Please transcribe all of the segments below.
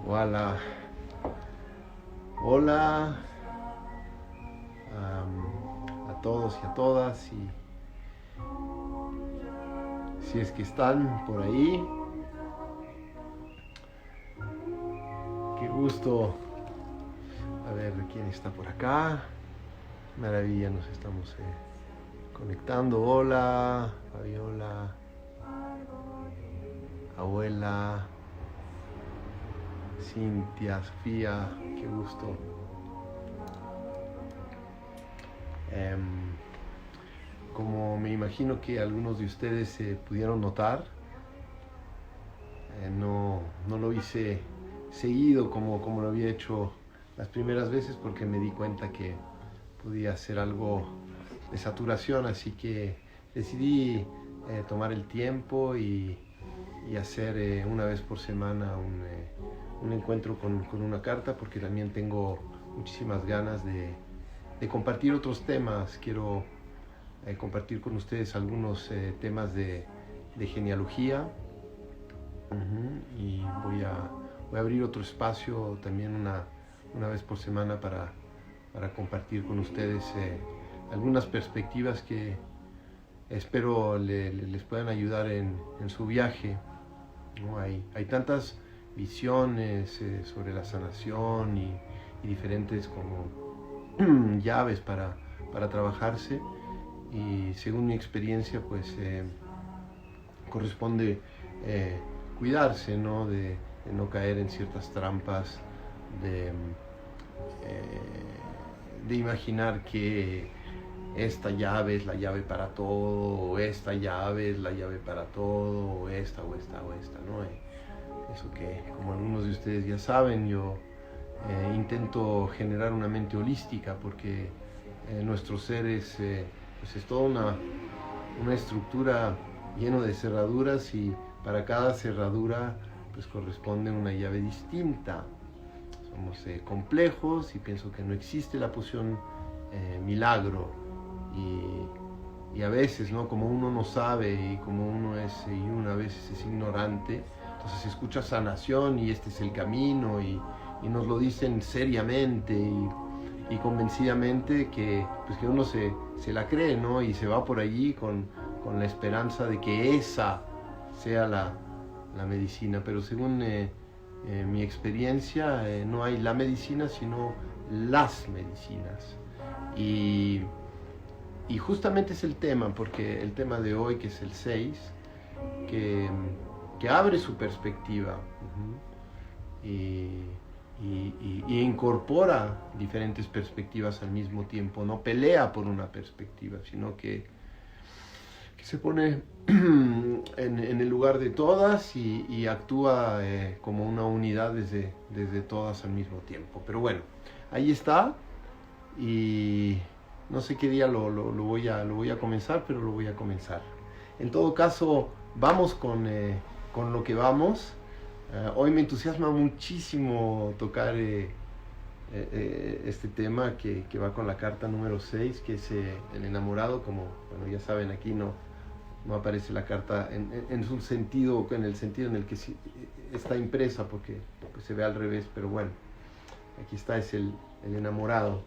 Hola, hola a todos y a todas, y si es que están por ahí, qué gusto. A ver quién está por acá. Maravilla, nos estamos conectando. Hola, Fabiola, abuela, Cintia, Sofía, qué gusto. Como me imagino que algunos de ustedes pudieron notar, no lo hice seguido como lo había hecho las primeras veces, porque me di cuenta que podía ser algo de saturación, así que decidí tomar el tiempo y hacer una vez por semana un encuentro con una carta, porque también tengo muchísimas ganas de compartir otros temas. Quiero compartir con ustedes algunos temas de genealogía. Y voy a abrir otro espacio también una vez por semana para compartir con ustedes algunas perspectivas que espero les puedan ayudar en su viaje, ¿no? Hay tantas visiones sobre la sanación y diferentes como llaves para trabajarse, y según mi experiencia pues corresponde cuidarse, ¿no? De no caer en ciertas trampas, de imaginar que esta llave es la llave para todo, o esta llave es la llave para todo, o esta, ¿no? Eso que, como algunos de ustedes ya saben, yo intento generar una mente holística, porque nuestro ser pues es toda una estructura lleno de cerraduras, y para cada cerradura pues corresponde una llave distinta. Somos complejos, y pienso que no existe la poción milagro, y a veces, ¿no? Como uno no sabe, y como uno a veces es ignorante, entonces se escucha sanación y este es el camino, y nos lo dicen seriamente y convencidamente, que uno se la cree, ¿no? Y se va por allí con la esperanza de que esa sea la medicina. Pero según mi experiencia, no hay la medicina, sino las medicinas. Y justamente es el tema, porque el tema de hoy, que es el 6, que abre su perspectiva, y incorpora diferentes perspectivas al mismo tiempo. No pelea por una perspectiva, sino que se pone en el lugar de todas, y actúa como una unidad desde todas al mismo tiempo. Pero bueno, ahí está, y no sé qué día lo voy a comenzar, pero lo voy a comenzar. En todo caso, vamos con lo que vamos. Hoy me entusiasma muchísimo tocar este tema que va con la carta número 6, que es el enamorado. Como bueno, ya saben, aquí no aparece la carta en su sentido, en el sentido en el que está impresa, porque pues se ve al revés, pero bueno, aquí está, es el enamorado.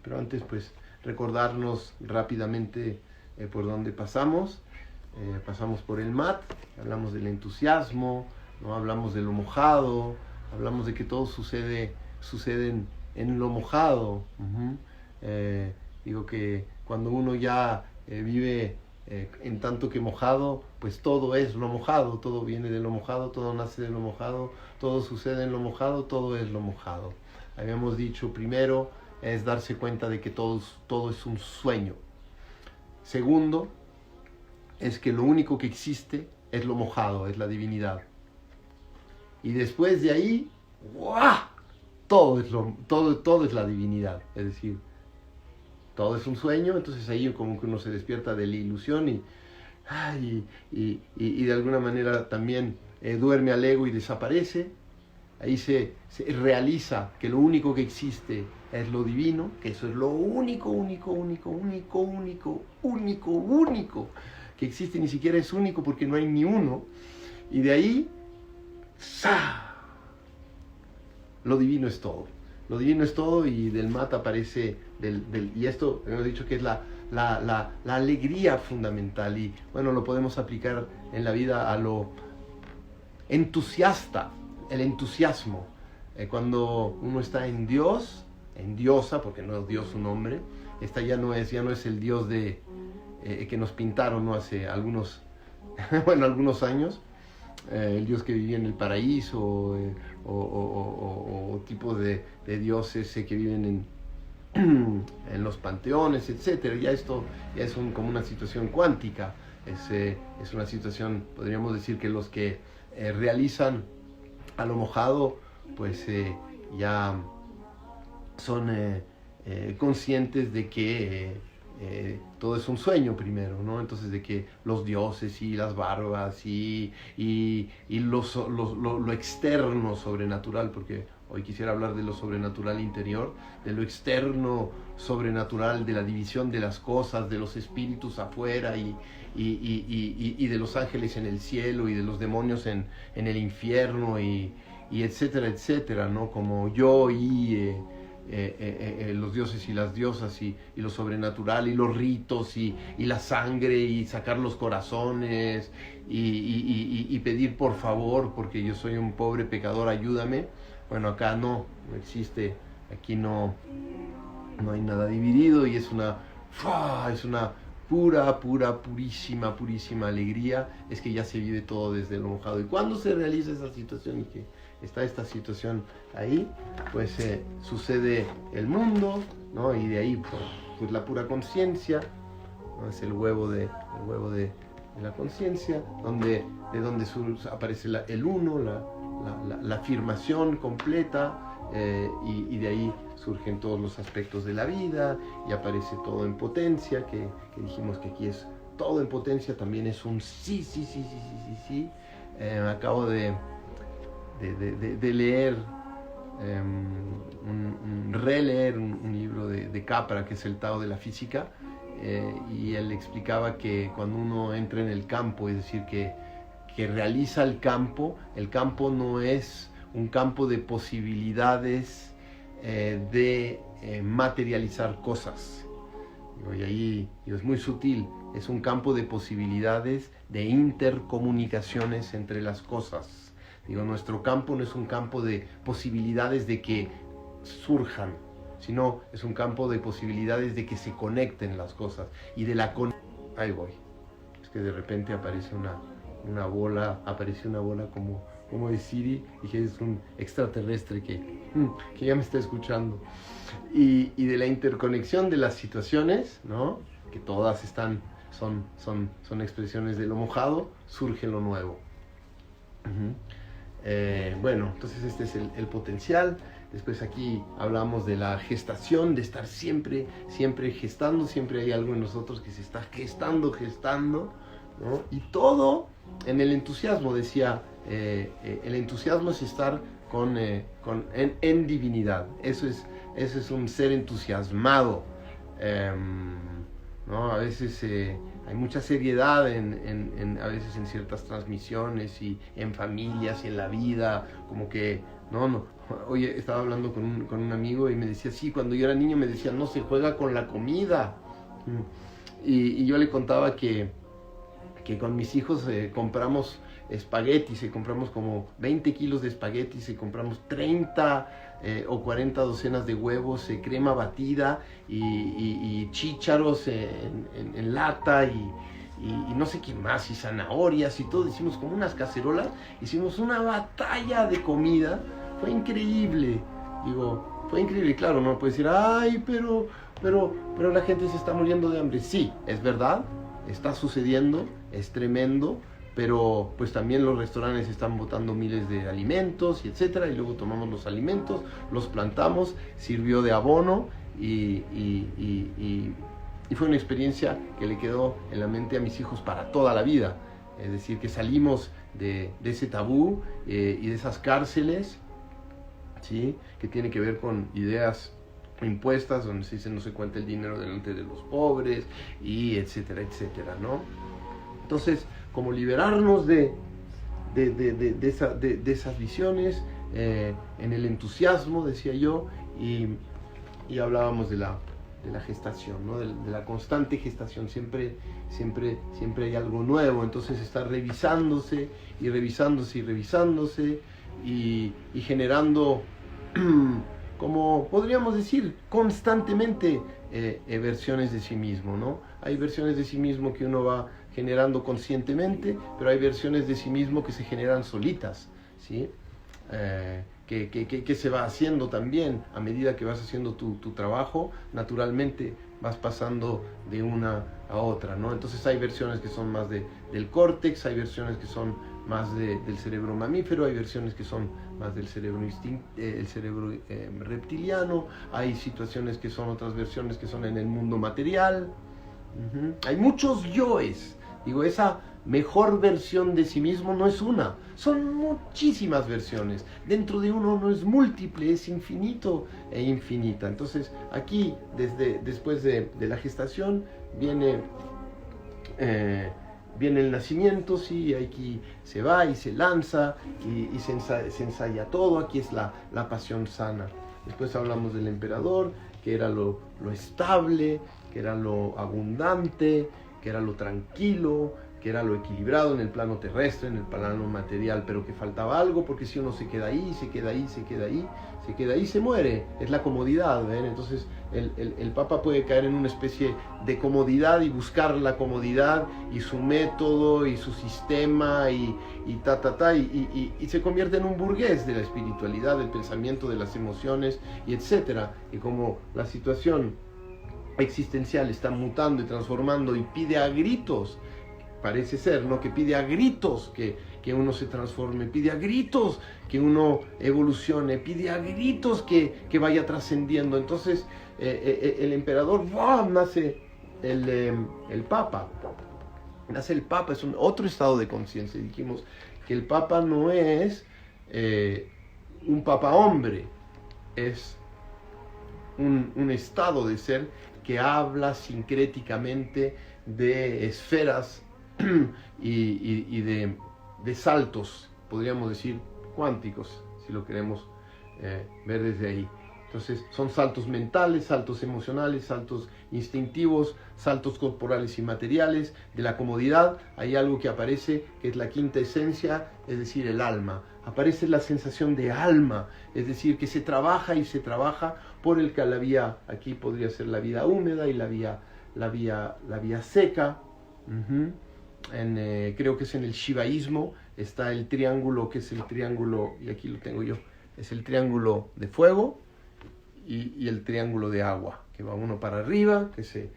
Pero antes, pues, recordarnos rápidamente por dónde pasamos. Pasamos por el mat, hablamos del entusiasmo, ¿no? Hablamos de lo mojado, hablamos de que todo sucede en lo mojado. Digo que cuando uno ya vive en tanto que mojado, pues todo es lo mojado, todo viene de lo mojado, todo nace de lo mojado, todo sucede en lo mojado, todo es lo mojado. Habíamos dicho, primero es darse cuenta de que todo es un sueño. Segundo, es que lo único que existe es lo mojado, es la divinidad. Y después de ahí, ¡guau!, todo es la divinidad. Es decir, todo es un sueño. Entonces ahí como que uno se despierta de la ilusión y de alguna manera también duerme al ego y desaparece. Ahí se realiza que lo único que existe es lo divino, que eso es lo único que existe. Ni siquiera es único, porque no hay ni uno. Y de ahí, ¡sa!, lo divino es todo. Lo divino es todo, y del mat aparece, y esto hemos dicho que es la alegría fundamental, y bueno, lo podemos aplicar en la vida a lo entusiasta, el entusiasmo. Cuando uno está en Dios, en diosa, porque no es Dios su nombre, esta ya no es el Dios que nos pintaron, ¿no? Hace algunos años, el Dios que vivía en el paraíso, o tipo de dioses que viven en los panteones, etcétera. Ya esto ya es como una situación cuántica, es una situación, podríamos decir que los que realizan a lo mojado, pues ya son conscientes de que todo es un sueño primero, ¿no? Entonces, de que los dioses y las barbas y lo externo sobrenatural, porque hoy quisiera hablar de lo sobrenatural interior, de lo externo sobrenatural, de la división de las cosas, de los espíritus afuera y de los ángeles en el cielo y de los demonios en el infierno y etcétera, etcétera, ¿no? Como yo y los dioses y las diosas y lo sobrenatural y los ritos y la sangre y sacar los corazones y pedir por favor, porque yo soy un pobre pecador, ayúdame. Bueno, acá no existe, aquí no hay nada dividido, y es una purísima alegría. Es que ya se vive todo desde lo mojado. Y cuando se realiza esa situación y que está esta situación ahí, pues sucede el mundo, ¿no? Y de ahí pues la pura conciencia, ¿no? Es el huevo de la conciencia, de donde aparece el uno, la afirmación completa, y de ahí surgen todos los aspectos de la vida, y aparece todo en potencia, que dijimos que aquí es todo en potencia, también es un sí. Acabo de leer, releer un libro de Capra, que es el Tao de la física, y él explicaba que cuando uno entra en el campo, es decir, que realiza el campo no es un campo de posibilidades de materializar cosas. Y ahí es muy sutil, es un campo de posibilidades de intercomunicaciones entre las cosas. Nuestro campo no es un campo de posibilidades de que surjan, sino es un campo de posibilidades de que se conecten las cosas. Y de la ahí voy. Es que de repente aparece una bola como de Siri, y que es un extraterrestre que ya me está escuchando. Y de la interconexión de las situaciones, ¿no? Que todas son expresiones de lo mojado, surge lo nuevo. Bueno, entonces este es el potencial. Después aquí hablamos de la gestación, de estar siempre gestando. Siempre hay algo en nosotros que se está gestando, ¿no? Y todo en el entusiasmo. Decía, el entusiasmo es estar en divinidad. Eso es un ser entusiasmado, ¿no? A veces hay mucha seriedad a veces en ciertas transmisiones y en familias y en la vida, como que no. Oye, estaba hablando con un amigo y me decía, sí, cuando yo era niño me decía, no se juega con la comida. Y yo le contaba que con mis hijos compramos espaguetis, compramos como 20 kilos de espaguetis, compramos 30 o 40 docenas de huevos, crema batida y chícharos en lata y no sé qué más, y zanahorias y todo. Hicimos como unas cacerolas, hicimos una batalla de comida. Fue increíble, fue increíble. Claro, no puedes decir, ay, pero la gente se está muriendo de hambre. Sí, es verdad, está sucediendo, es tremendo, pero pues también los restaurantes están botando miles de alimentos y etcétera, y luego tomamos los alimentos, los plantamos, sirvió de abono y fue una experiencia que le quedó en la mente a mis hijos para toda la vida. Es decir, que salimos de ese tabú y de esas cárceles, ¿sí? Que tiene que ver con ideas impuestas, donde se dice no se cuenta el dinero delante de los pobres, y etcétera, ¿no? Entonces, como liberarnos de esas visiones, en el entusiasmo, decía yo, y hablábamos de la gestación, ¿no? de la constante gestación. Siempre hay algo nuevo, entonces está revisándose y revisándose y revisándose y generando, como podríamos decir, constantemente versiones de sí mismo, ¿no? Hay versiones de sí mismo que uno va generando conscientemente, pero hay versiones de sí mismo que se generan solitas, ¿sí? Que se va haciendo también a medida que vas haciendo tu trabajo. Naturalmente vas pasando de una a otra, ¿no? Entonces hay versiones que son más del córtex, hay versiones que son más del cerebro mamífero, hay versiones que son más del cerebro reptiliano, hay situaciones que son otras versiones que son en el mundo material. Hay muchos yoes. Digo, esa mejor versión de sí mismo no es una, son muchísimas versiones. Dentro de uno no es múltiple, es infinito e infinita. Entonces aquí, después de la gestación, viene el nacimiento, sí, aquí se va y se lanza y se ensaya todo. Aquí es la pasión sana. Después hablamos del emperador, que era lo estable, que era lo abundante, que era lo tranquilo, que era lo equilibrado en el plano terrestre, en el plano material, pero que faltaba algo, porque si uno se queda ahí, se muere. Es la comodidad, ¿ven? Entonces el Papa puede caer en una especie de comodidad y buscar la comodidad y su método y su sistema y se convierte en un burgués de la espiritualidad, del pensamiento, de las emociones y etcétera. Y como la situación existencial está mutando y transformando y pide a gritos, parece ser, ¿no? Que pide a gritos que uno se transforme, pide a gritos que uno evolucione, pide a gritos que vaya trascendiendo. Entonces el emperador, ¡wow!, nace el Papa. Nace el Papa, es otro estado de conciencia. Dijimos que el Papa no es un Papa hombre, es un estado de ser que habla sincréticamente de esferas y de saltos, podríamos decir, cuánticos, si lo queremos ver desde ahí. Entonces son saltos mentales, saltos emocionales, saltos instintivos, saltos corporales y materiales. De la comodidad hay algo que aparece, que es la quinta esencia, es decir, el alma. Aparece la sensación de alma, es decir, que se trabaja y se trabaja por el que la vía, aquí podría ser la vía húmeda y la vía seca. Creo que es en el shivaísmo, está el triángulo, que es el triángulo, y aquí lo tengo yo, es el triángulo de fuego y el triángulo de agua, que va uno para arriba, que se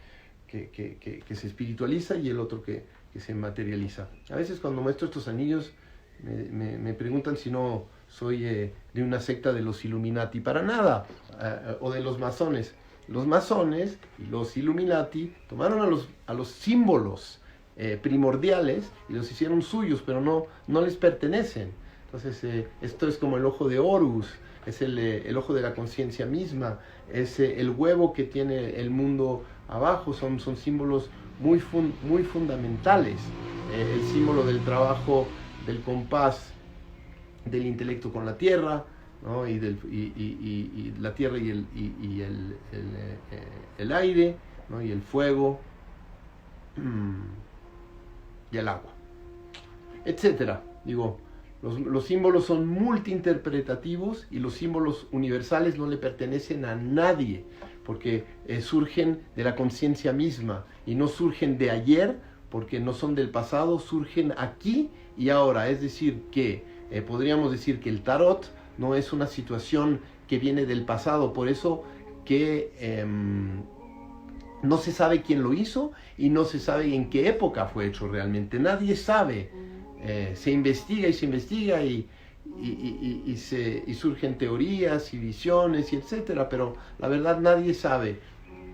espiritualiza, y el otro que se materializa. A veces cuando muestro estos anillos me preguntan si no soy de una secta de los Illuminati. Para nada, o de los masones. Los masones y los Illuminati tomaron a los símbolos primordiales y los hicieron suyos, pero no les pertenecen. Entonces esto es como el ojo de Horus, es el ojo de la conciencia misma, es el huevo que tiene el mundo abajo. Son símbolos muy fundamentales. El símbolo del trabajo del compás del intelecto con la tierra, ¿no? y la tierra y el aire, ¿no? Y el fuego y el agua, etcétera. Digo, los símbolos son multiinterpretativos, y los símbolos universales no le pertenecen a nadie, porque surgen de la conciencia misma y no surgen de ayer, porque no son del pasado, surgen aquí y ahora. Es decir, que podríamos decir que el tarot no es una situación que viene del pasado, por eso que no se sabe quién lo hizo y no se sabe en qué época fue hecho realmente. Nadie sabe. Se investiga y surgen teorías y visiones y etcétera, pero la verdad nadie sabe.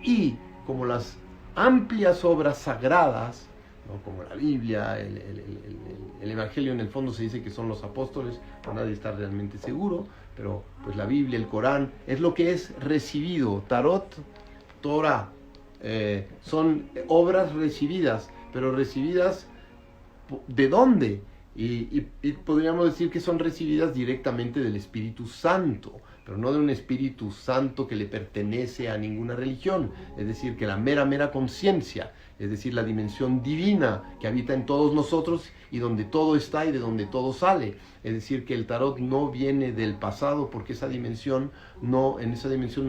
Y como las amplias obras sagradas, ¿no? Como la Biblia, el Evangelio, en el fondo se dice que son los apóstoles, pero nadie está realmente seguro, pero pues la Biblia, el Corán, es lo que es recibido. Tarot, Torah, son obras recibidas, pero recibidas ¿de dónde? y podríamos decir que son recibidas directamente del Espíritu Santo, pero no de un Espíritu Santo que le pertenece a ninguna religión, es decir, que la mera conciencia, es decir, la dimensión divina que habita en todos nosotros y donde todo está y de donde todo sale. Es decir, que el tarot no viene del pasado, porque en esa dimensión no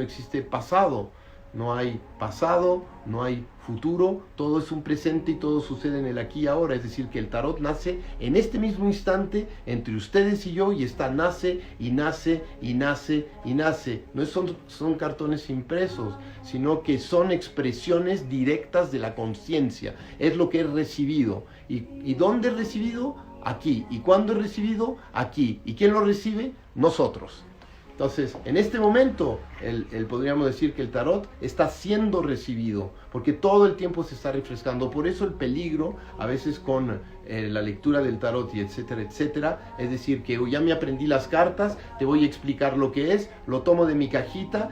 existe pasado. No hay pasado, no hay futuro, todo es un presente y todo sucede en el aquí y ahora. Es decir, que el tarot nace en este mismo instante entre ustedes y yo, y nace y nace y nace y nace. No son cartones impresos, sino que son expresiones directas de la conciencia. Es lo que he recibido. ¿Y dónde he recibido? Aquí. ¿Y cuándo he recibido? Aquí. ¿Y quién lo recibe? Nosotros. Entonces, en este momento, podríamos decir que el tarot está siendo recibido, porque todo el tiempo se está refrescando. Por eso el peligro, a veces con la lectura del tarot y etcétera, etcétera, es decir, que ya me aprendí las cartas, te voy a explicar lo que es, lo tomo de mi cajita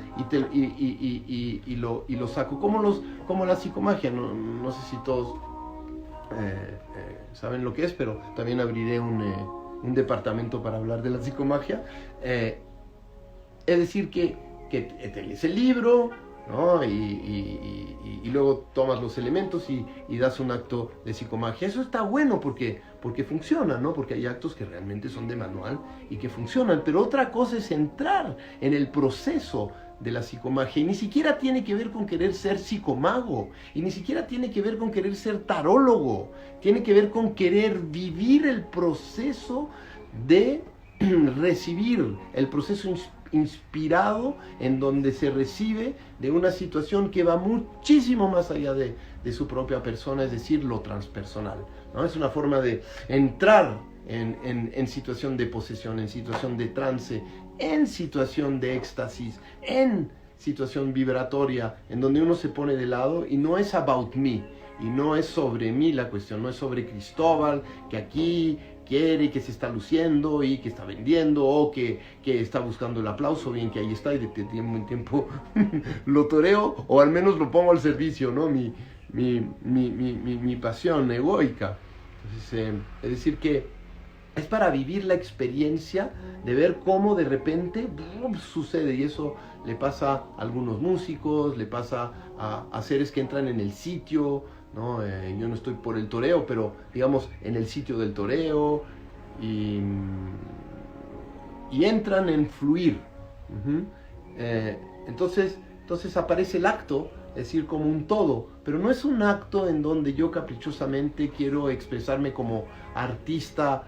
y lo saco. Como la psicomagia, no sé si todos saben lo que es, pero también abriré un departamento para hablar de la psicomagia. Es decir, que te lees el libro, ¿no? y luego tomas los elementos y das un acto de psicomagia. Eso está bueno porque funciona, ¿no? Porque hay actos que realmente son de manual y que funcionan. Pero otra cosa es entrar en el proceso de la psicomagia, y ni siquiera tiene que ver con querer ser psicomago, y ni siquiera tiene que ver con querer ser tarólogo. Tiene que ver con querer vivir el proceso de recibir, el proceso inspirado, en donde se recibe de una situación que va muchísimo más allá de su propia persona, es decir, lo transpersonal, ¿no? Es una forma de entrar en situación de posesión, en situación de trance, en situación de éxtasis, en situación vibratoria, en donde uno se pone de lado y no es about me, y no es sobre mí la cuestión, no es sobre Cristóbal, que aquí quiere y que se está luciendo y que está vendiendo, o que está buscando el aplauso, bien, que ahí está, y de tiempo en tiempo lo toreo, o al menos lo pongo al servicio, ¿no? Mi pasión egoica. Entonces, es decir, que es para vivir la experiencia de ver cómo de repente sucede, y eso le pasa a algunos músicos, le pasa a seres que entran en el sitio, ¿no? Yo no estoy por el toreo, pero digamos en el sitio del toreo, y entran en fluir. Entonces aparece el acto, es decir, como un todo, pero no es un acto en donde yo caprichosamente quiero expresarme como artista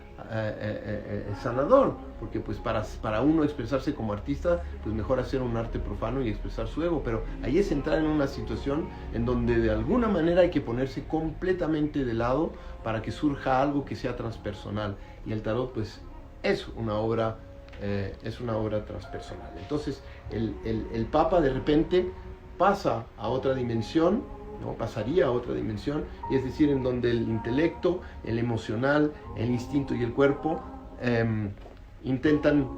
sanador, porque pues para uno expresarse como artista, pues mejor hacer un arte profano y expresar su ego. Pero ahí es entrar en una situación en donde de alguna manera hay que ponerse completamente de lado para que surja algo que sea transpersonal, y el tarot pues es una obra transpersonal. Entonces el Papa de repente pasa a otra dimensión, ¿no? Pasaría a otra dimensión, y es decir, en donde el intelecto, el emocional, el instinto y el cuerpo intentan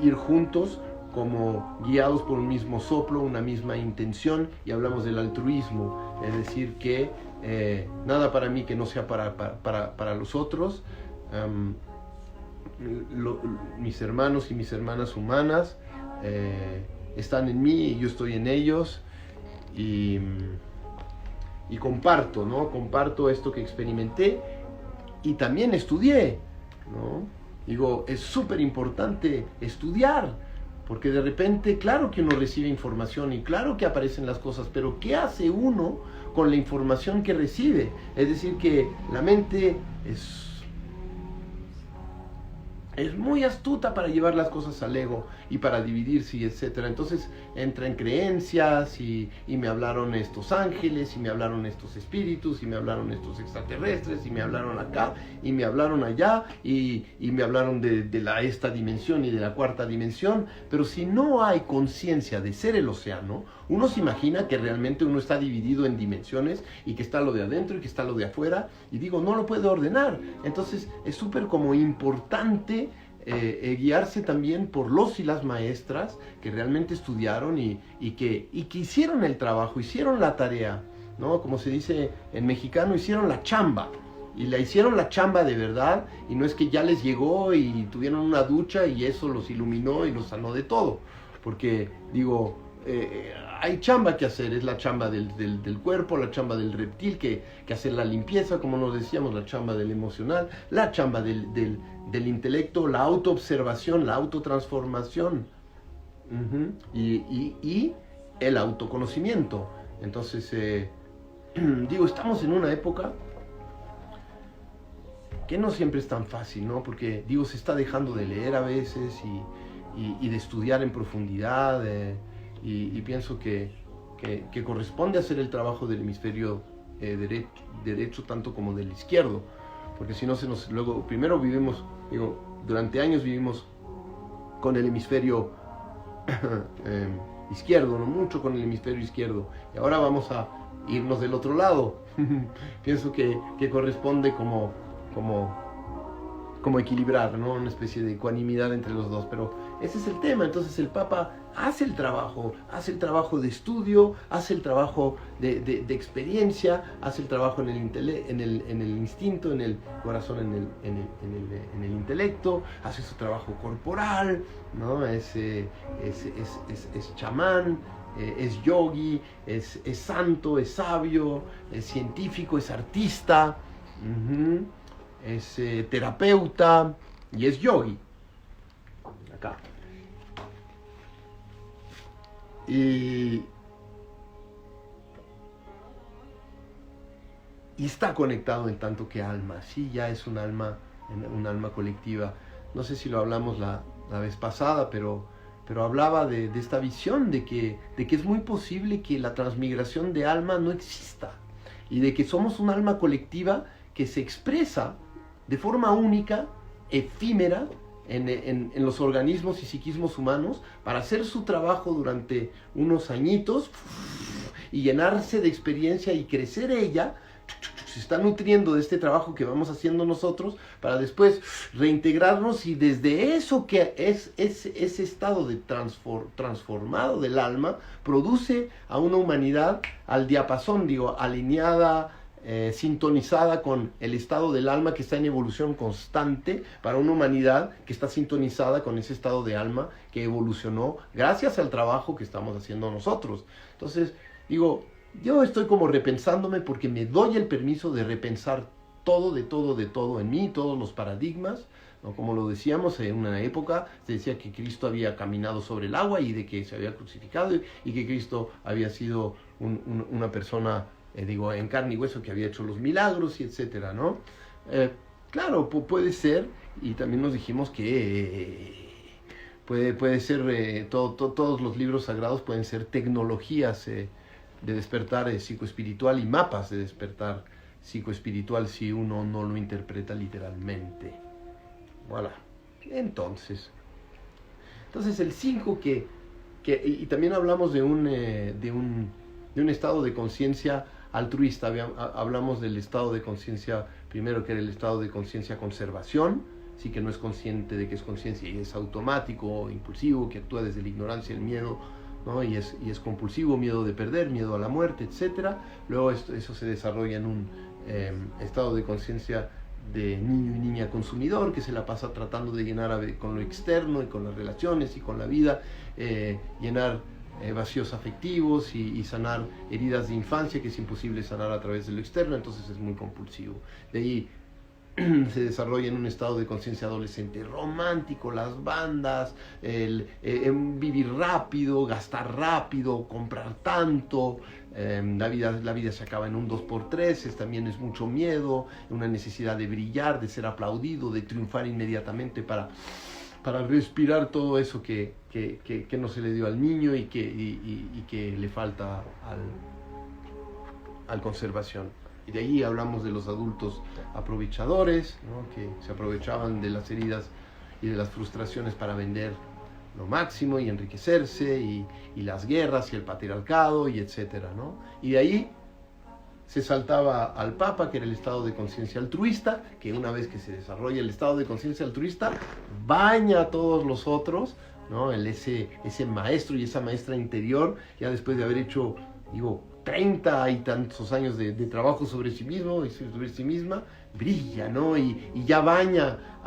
ir juntos, como guiados por un mismo soplo, una misma intención, y hablamos del altruismo, es decir, que nada para mí que no sea para los otros. Mis hermanos y mis hermanas humanas están en mí y yo estoy en ellos, y comparto, ¿no? Comparto esto que experimenté y también estudié, ¿no? Digo, es súper importante estudiar, porque de repente, claro que uno recibe información y claro que aparecen las cosas, pero ¿qué hace uno con la información que recibe? Es decir, que la mente es muy astuta para llevar las cosas al ego y para dividirse y etcétera. Entonces entra en creencias y me hablaron estos ángeles, y me hablaron estos espíritus, y me hablaron estos extraterrestres, y me hablaron acá y me hablaron allá, y me hablaron de esta dimensión y de la cuarta dimensión. Pero si no hay conciencia de ser el océano, uno se imagina que realmente uno está dividido en dimensiones, y que está lo de adentro y que está lo de afuera, y digo, no lo puede ordenar. Entonces es súper como importante guiarse también por los y las maestras que realmente estudiaron y que hicieron el trabajo, hicieron la tarea, ¿no? Como se dice en mexicano, hicieron la chamba, y la hicieron la chamba de verdad, y no es que ya les llegó y tuvieron una ducha y eso los iluminó y los sanó de todo, porque digo, hay chamba que hacer, es la chamba del cuerpo, la chamba del reptil, que hacer la limpieza, como nos decíamos, la chamba del emocional, la chamba del intelecto, la autoobservación, la autotransformación, y el autoconocimiento. Entonces, digo, estamos en una época que no siempre es tan fácil, ¿no? Porque, digo, se está dejando de leer a veces y de estudiar en profundidad, y pienso que corresponde hacer el trabajo del hemisferio derecho tanto como del izquierdo, porque si no luego primero vivimos, digo, durante años vivimos con el hemisferio izquierdo, no mucho con el hemisferio izquierdo, y ahora vamos a irnos del otro lado. Pienso que corresponde como equilibrar, ¿no? Una especie de ecuanimidad entre los dos, pero ese es el tema. Entonces el Papa hace el trabajo de estudio, hace el trabajo de experiencia, hace el trabajo en el instinto, en el corazón, en el intelecto, hace su trabajo corporal, ¿no? Es chamán, es yogi, es santo, es sabio, es científico, es artista, es terapeuta y es yogi. Acá. Y está conectado en tanto que alma. Sí, ya es un alma colectiva. No sé si lo hablamos la vez pasada, pero hablaba de esta visión de que es muy posible que la transmigración de alma no exista, y de que somos un alma colectiva que se expresa de forma única, efímera, en los organismos y psiquismos humanos, para hacer su trabajo durante unos añitos y llenarse de experiencia y crecer ella. Se está nutriendo de este trabajo que vamos haciendo nosotros, para después reintegrarnos, y desde eso que es ese estado de transformado del alma, produce a una humanidad al diapasón, digo, alineada, sintonizada con el estado del alma que está en evolución constante, para una humanidad que está sintonizada con ese estado de alma que evolucionó gracias al trabajo que estamos haciendo nosotros. Entonces, digo, yo estoy como repensándome, porque me doy el permiso de repensar todo en mí, todos los paradigmas, ¿no? Como lo decíamos, en una época se decía que Cristo había caminado sobre el agua y de que se había crucificado, y que Cristo había sido una persona, digo, en carne y hueso, que había hecho los milagros y etcétera, ¿no? Claro, puede ser, y también nos dijimos que puede ser, todos los libros sagrados pueden ser tecnologías de despertar psicoespiritual, y mapas de despertar psicoespiritual, si uno no lo interpreta literalmente. Voilà. Entonces el 5 y también hablamos de un estado de conciencia altruista. Hablamos del estado de conciencia primero, que era el estado de conciencia conservación, sí, que no es consciente de que es conciencia, y es automático, impulsivo, que actúa desde la ignorancia, el miedo, ¿no? Y es compulsivo, miedo de perder, miedo a la muerte, etc. Luego eso se desarrolla en un estado de conciencia de niño y niña consumidor, que se la pasa tratando de llenar con lo externo y con las relaciones y con la vida, llenar vacíos afectivos y sanar heridas de infancia que es imposible sanar a través de lo externo. Entonces es muy compulsivo. De ahí se desarrolla en un estado de conciencia adolescente romántico, las bandas, vivir rápido, gastar rápido, comprar tanto. La vida se acaba en un 2x3, también es mucho miedo, una necesidad de brillar, de ser aplaudido, de triunfar inmediatamente para respirar todo eso que no se le dio al niño y que le falta al conservación. Y de ahí hablamos de los adultos aprovechadores, ¿no? Que se aprovechaban de las heridas y de las frustraciones para vender lo máximo y enriquecerse, y las guerras y el patriarcado y etcétera, ¿no? Y de ahí se saltaba al Papa, que era el estado de conciencia altruista, que una vez que se desarrolla el estado de conciencia altruista, baña a todos los otros, ¿no? Ese maestro y esa maestra interior, ya después de haber hecho, digo, 30 y tantos años de trabajo sobre sí mismo y sobre sí misma, brilla, ¿no? Y ya baña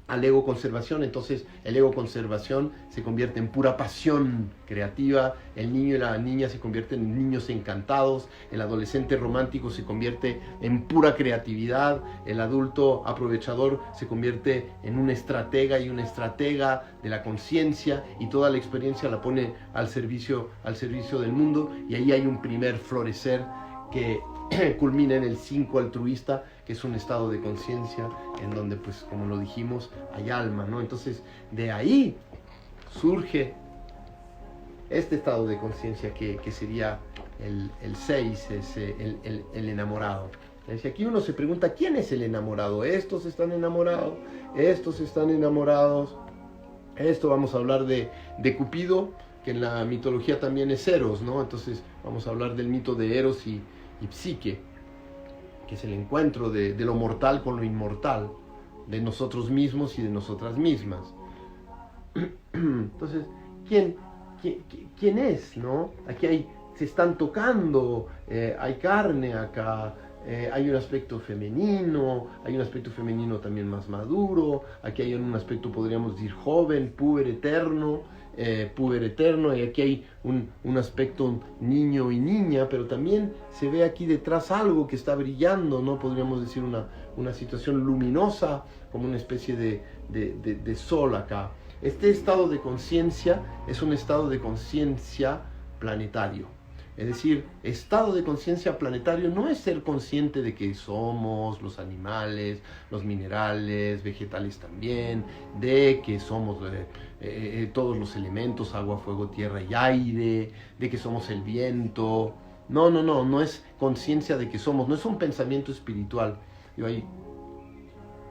al ego conservación. Entonces el ego conservación se convierte en pura pasión creativa, el niño y la niña se convierten en niños encantados, el adolescente romántico se convierte en pura creatividad, el adulto aprovechador se convierte en un estratega y una estratega de la conciencia, y toda la experiencia la pone al servicio del mundo, y ahí hay un primer florecer que culmina en el 5 altruista, que es un estado de conciencia en donde, pues, como lo dijimos, hay alma, ¿no? Entonces, de ahí surge este estado de conciencia que sería el 6, es el enamorado. Si aquí uno se pregunta, ¿quién es el enamorado? Estos están enamorados, estos están enamorados. Esto vamos a hablar de Cupido, que en la mitología también es Eros, ¿no? Entonces vamos a hablar del mito de Eros y Psique, que es el encuentro de lo mortal con lo inmortal, de nosotros mismos y de nosotras mismas. Entonces, ¿quién es, no? Aquí se están tocando, hay carne acá, hay un aspecto femenino, hay un aspecto femenino también más maduro, aquí hay un aspecto, podríamos decir, joven, puber eterno, y aquí hay un aspecto niño y niña, pero también se ve aquí detrás algo que está brillando, ¿no? Podríamos decir una situación luminosa, como una especie de sol acá. Este estado de conciencia es un estado de conciencia planetario. Es decir, estado de conciencia planetario no es ser consciente de que somos los animales, los minerales, vegetales también, de que somos todos los elementos, agua, fuego, tierra y aire, de que somos el viento. No es conciencia de que somos, no es un pensamiento espiritual. Hay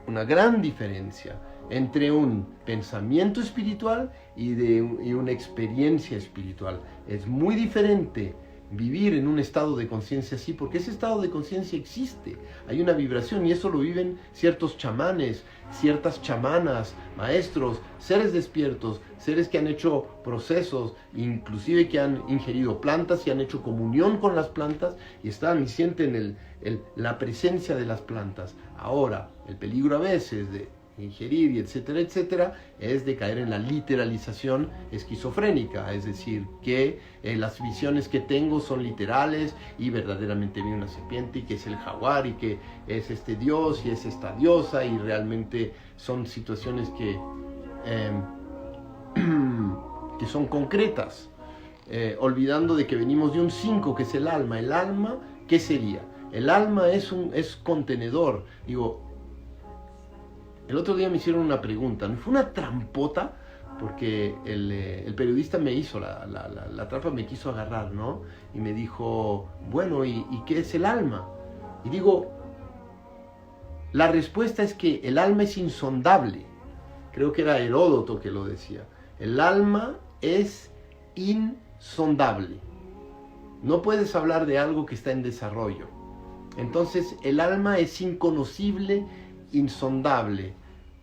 una gran diferencia entre un pensamiento espiritual y una experiencia espiritual. Es muy diferente vivir en un estado de conciencia así, porque ese estado de conciencia existe, hay una vibración, y eso lo viven ciertos chamanes, ciertas chamanas, maestros, seres despiertos, seres que han hecho procesos, inclusive que han ingerido plantas y han hecho comunión con las plantas y están y sienten la presencia de las plantas. Ahora, el peligro a veces de ingerir y etcétera, etcétera, es de caer en la literalización esquizofrénica, es decir, que las visiones que tengo son literales y verdaderamente vi una serpiente y que es el jaguar y que es este dios y es esta diosa, y realmente son situaciones que son concretas, olvidando de que venimos de un 5, que es el alma. El alma, ¿qué sería? El alma es contenedor. Digo, el otro día me hicieron una pregunta, fue una trampota, porque el periodista me hizo, la trampa me quiso agarrar, ¿no? Y me dijo, bueno, ¿y qué es el alma? Y digo, la respuesta es que el alma es insondable. Creo que era Heródoto que lo decía. El alma es insondable. No puedes hablar de algo que está en desarrollo. Entonces, el alma es inconocible, insondable.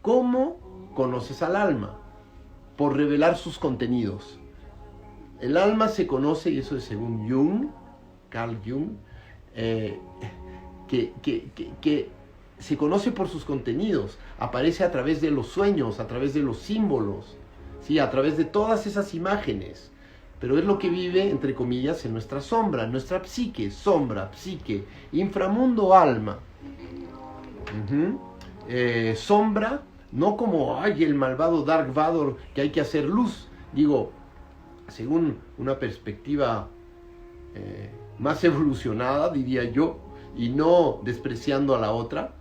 ¿Cómo conoces al alma? Por revelar sus contenidos. El alma se conoce, y eso es según Jung, Carl Jung, que se conoce por sus contenidos, aparece a través de los sueños, a través de los símbolos, ¿sí? A través de todas esas imágenes, pero es lo que vive, entre comillas, en nuestra sombra, en nuestra psique, sombra, psique, inframundo, alma. Sombra, no como, ay, el malvado Dark Vador, que hay que hacer luz, digo, según una perspectiva más evolucionada, diría yo, y no despreciando a la otra,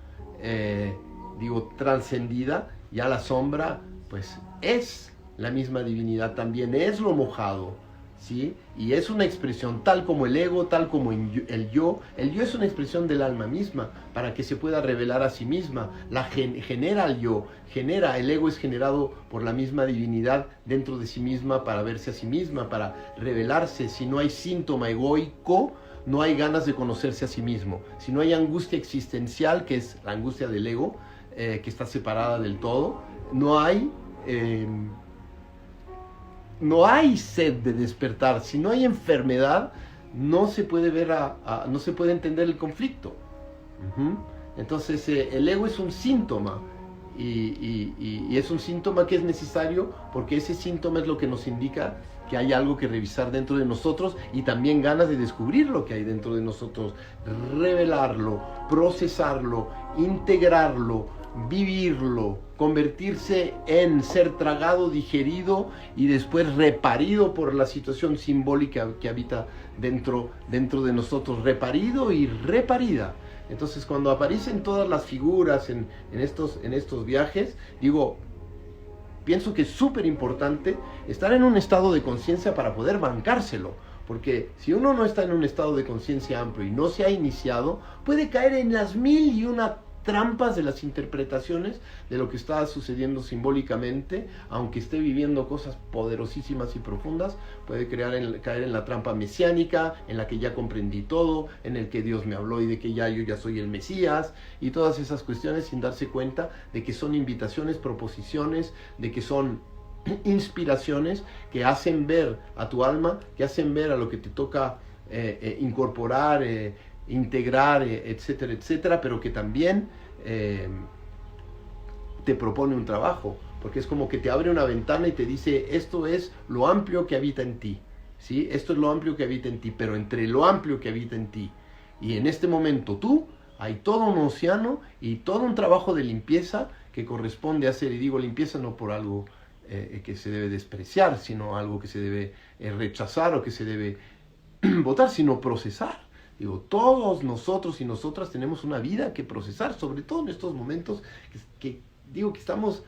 digo, trascendida, ya la sombra, pues, es la misma divinidad también, es lo mojado, ¿sí? Y es una expresión tal como el ego, tal como el yo. El yo es una expresión del alma misma para que se pueda revelar a sí misma. Genera el yo, el ego es generado por la misma divinidad dentro de sí misma para verse a sí misma, para revelarse. Si no hay síntoma egoico, no hay ganas de conocerse a sí mismo. Si no hay angustia existencial, que es la angustia del ego, que está separada del todo, no hay sed de despertar. Si no hay enfermedad, no se puede ver no se puede entender el conflicto. Ujú. Entonces el ego es un síntoma y es un síntoma que es necesario porque ese síntoma es lo que nos indica que hay algo que revisar dentro de nosotros y también ganas de descubrir lo que hay dentro de nosotros, revelarlo, procesarlo, integrarlo, vivirlo, convertirse en ser tragado, digerido y después reparido por la situación simbólica que habita dentro de nosotros, reparido y reparida. Entonces cuando aparecen todas las figuras en estos viajes, digo, pienso que es súper importante estar en un estado de conciencia para poder bancárselo. Porque si uno no está en un estado de conciencia amplio y no se ha iniciado, puede caer en las mil y una trampas de las interpretaciones de lo que está sucediendo simbólicamente, aunque esté viviendo cosas poderosísimas y profundas, puede caer en la trampa mesiánica, en la que ya comprendí todo, en el que Dios me habló y de que yo ya soy el Mesías, y todas esas cuestiones sin darse cuenta de que son invitaciones, proposiciones, de que son inspiraciones que hacen ver a tu alma, que hacen ver a lo que te toca incorporar, integrar, etcétera, etcétera, pero que también te propone un trabajo, porque es como que te abre una ventana y te dice, esto es lo amplio que habita en ti, ¿sí? Esto es lo amplio que habita en ti, pero entre lo amplio que habita en ti y en este momento tú, hay todo un océano y todo un trabajo de limpieza que corresponde hacer, y digo limpieza no por algo que se debe despreciar, sino algo que se debe rechazar o que se debe votar, sino procesar. Digo, todos nosotros y nosotras tenemos una vida que procesar, sobre todo en estos momentos que digo que estamos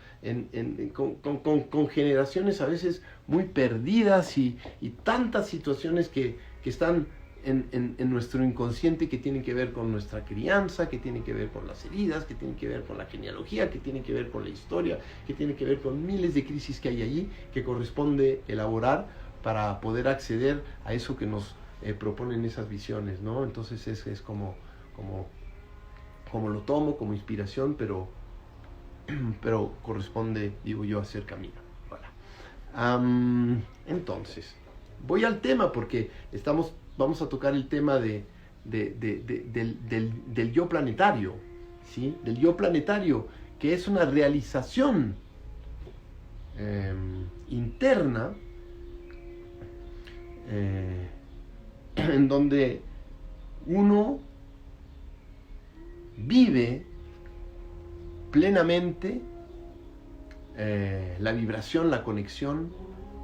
con generaciones a veces muy perdidas y tantas situaciones que están en nuestro inconsciente, que tienen que ver con nuestra crianza, que tienen que ver con las heridas, que tienen que ver con la genealogía, que tienen que ver con la historia, que tienen que ver con miles de crisis que hay allí, que corresponde elaborar para poder acceder a eso que nos proponen esas visiones, ¿no? Entonces es como lo tomo como inspiración, pero corresponde, digo yo, hacer camino. Voilà. Entonces, voy al tema porque vamos a tocar el tema del yo planetario, ¿sí? Del yo planetario, que es una realización interna en donde uno vive plenamente la vibración, la conexión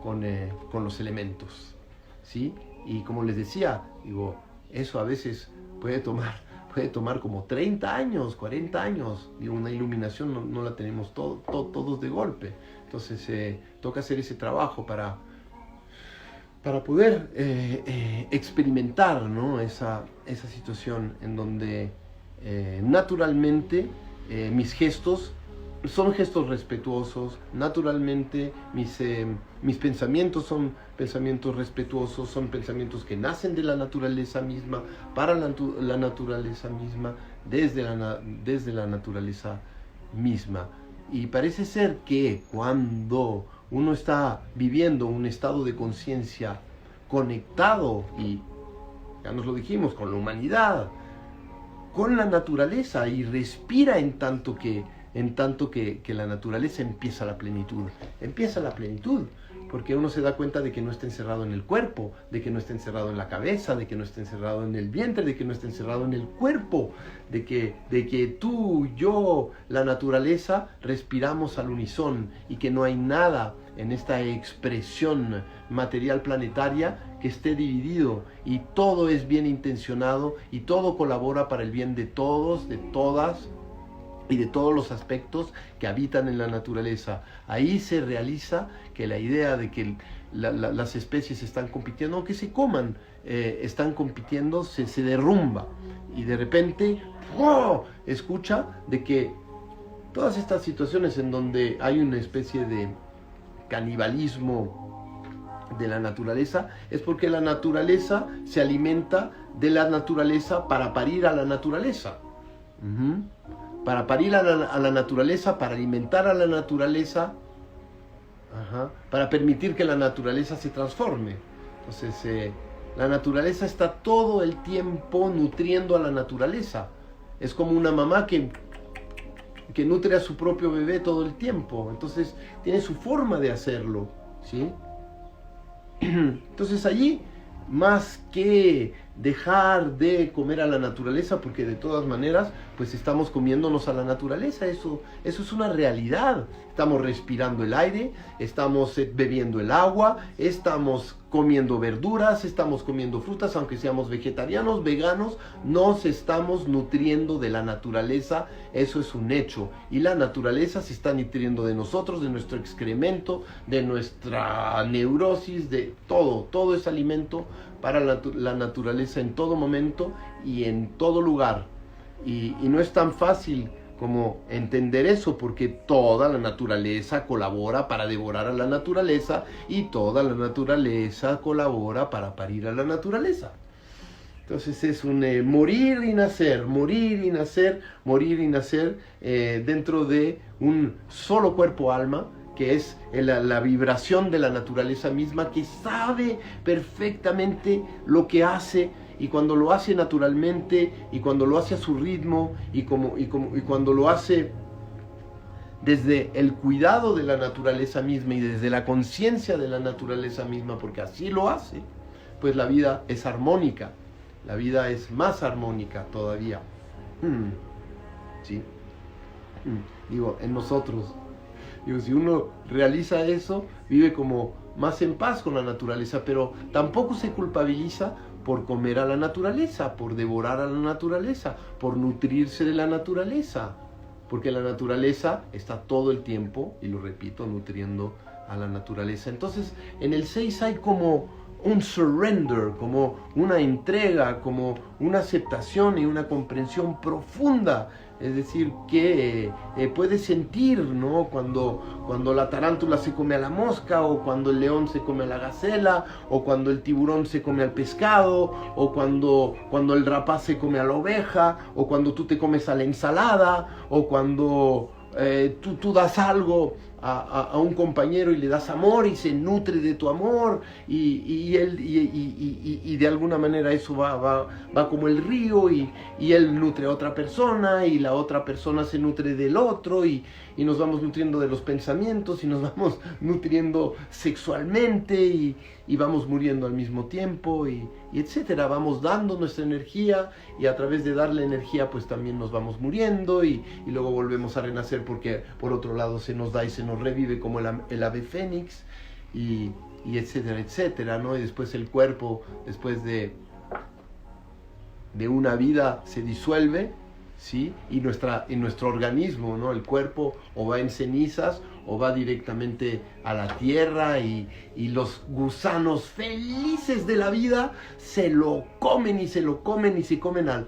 con los elementos, ¿sí? Y como les decía, digo, eso a veces puede tomar como 30 años, 40 años. Digo, una iluminación no la tenemos todos de golpe. Entonces toca hacer ese trabajo para poder experimentar, ¿no? esa situación en donde naturalmente mis gestos son gestos respetuosos, naturalmente mis pensamientos son pensamientos respetuosos, son pensamientos que nacen de la naturaleza misma, para la naturaleza misma, desde la naturaleza misma. Y parece ser que cuando uno está viviendo un estado de conciencia conectado, y ya nos lo dijimos, con la humanidad, con la naturaleza, y respira en tanto que la naturaleza empieza la plenitud, porque uno se da cuenta de que no está encerrado en el cuerpo, de que no está encerrado en la cabeza, de que no está encerrado en el vientre, de que no está encerrado en el cuerpo, de que tú, yo, la naturaleza respiramos al unisón, y que no hay nada en esta expresión material planetaria que esté dividido, y todo es bien intencionado y todo colabora para el bien de todos, de todas y de todos los aspectos que habitan en la naturaleza. Ahí se realiza que la idea de que las especies están compitiendo, aunque se coman, están compitiendo, se derrumba, y de repente ¡wow!, escucha de que todas estas situaciones en donde hay una especie de canibalismo de la naturaleza, es porque la naturaleza se alimenta de la naturaleza para parir a la naturaleza. Para parir a la naturaleza, para alimentar a la naturaleza, para permitir que la naturaleza se transforme. Entonces, la naturaleza está todo el tiempo nutriendo a la naturaleza. Es como una mamá que nutre a su propio bebé todo el tiempo. Entonces tiene su forma de hacerlo, ¿sí? Entonces allí, más que dejar de comer a la naturaleza, porque de todas maneras pues estamos comiéndonos a la naturaleza, eso es una realidad. Estamos respirando el aire, estamos bebiendo el agua, estamos comiendo verduras, estamos comiendo frutas, aunque seamos vegetarianos, veganos, nos estamos nutriendo de la naturaleza, eso es un hecho. Y la naturaleza se está nutriendo de nosotros, de nuestro excremento, de nuestra neurosis, de todo es alimento para la naturaleza en todo momento y en todo lugar. Y no es tan fácil como entender eso, porque toda la naturaleza colabora para devorar a la naturaleza y toda la naturaleza colabora para parir a la naturaleza. Entonces es un morir y nacer, morir y nacer, morir y nacer dentro de un solo cuerpo-alma, que es la vibración de la naturaleza misma, que sabe perfectamente lo que hace, y cuando lo hace naturalmente, y cuando lo hace a su ritmo, y cuando lo hace desde el cuidado de la naturaleza misma y desde la conciencia de la naturaleza misma, porque así lo hace, pues la vida es armónica, la vida es más armónica todavía. ¿Sí? Digo, en nosotros. Digo, si uno realiza eso, vive como más en paz con la naturaleza, pero tampoco se culpabiliza por comer a la naturaleza, por devorar a la naturaleza, por nutrirse de la naturaleza, porque la naturaleza está todo el tiempo, y lo repito, nutriendo a la naturaleza. Entonces, en el 6 hay como un surrender, como una entrega, como una aceptación y una comprensión profunda. Es decir, que puedes sentir, ¿no? Cuando la tarántula se come a la mosca, o cuando el león se come a la gacela, o cuando el tiburón se come al pescado, o cuando el rapaz se come a la oveja, o cuando tú te comes a la ensalada, o cuando tú das algo a un compañero y le das amor y se nutre de tu amor, y de alguna manera eso va como el río, y él nutre a otra persona y la otra persona se nutre del otro, y nos vamos nutriendo de los pensamientos, y nos vamos nutriendo sexualmente, y vamos muriendo al mismo tiempo, y etcétera. Vamos dando nuestra energía, y a través de darle energía pues también nos vamos muriendo, y luego volvemos a renacer, porque por otro lado se nos da y se nos revive como el ave fénix, y etcétera, etcétera, ¿no? Y después el cuerpo, después de una vida, se disuelve, ¿sí? Y nuestro organismo, ¿no? El cuerpo o va en cenizas o va directamente a la tierra, y los gusanos felices de la vida se lo comen y se comen al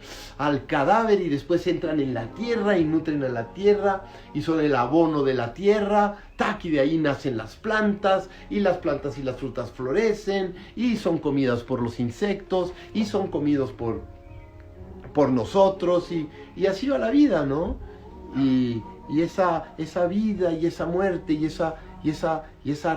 cadáver, y después entran en la tierra y nutren a la tierra y son el abono de la tierra, y de ahí nacen las plantas, y las plantas y las frutas florecen y son comidas por los insectos y son comidos por nosotros, y así va la vida, ¿no? Y esa vida y esa muerte y esa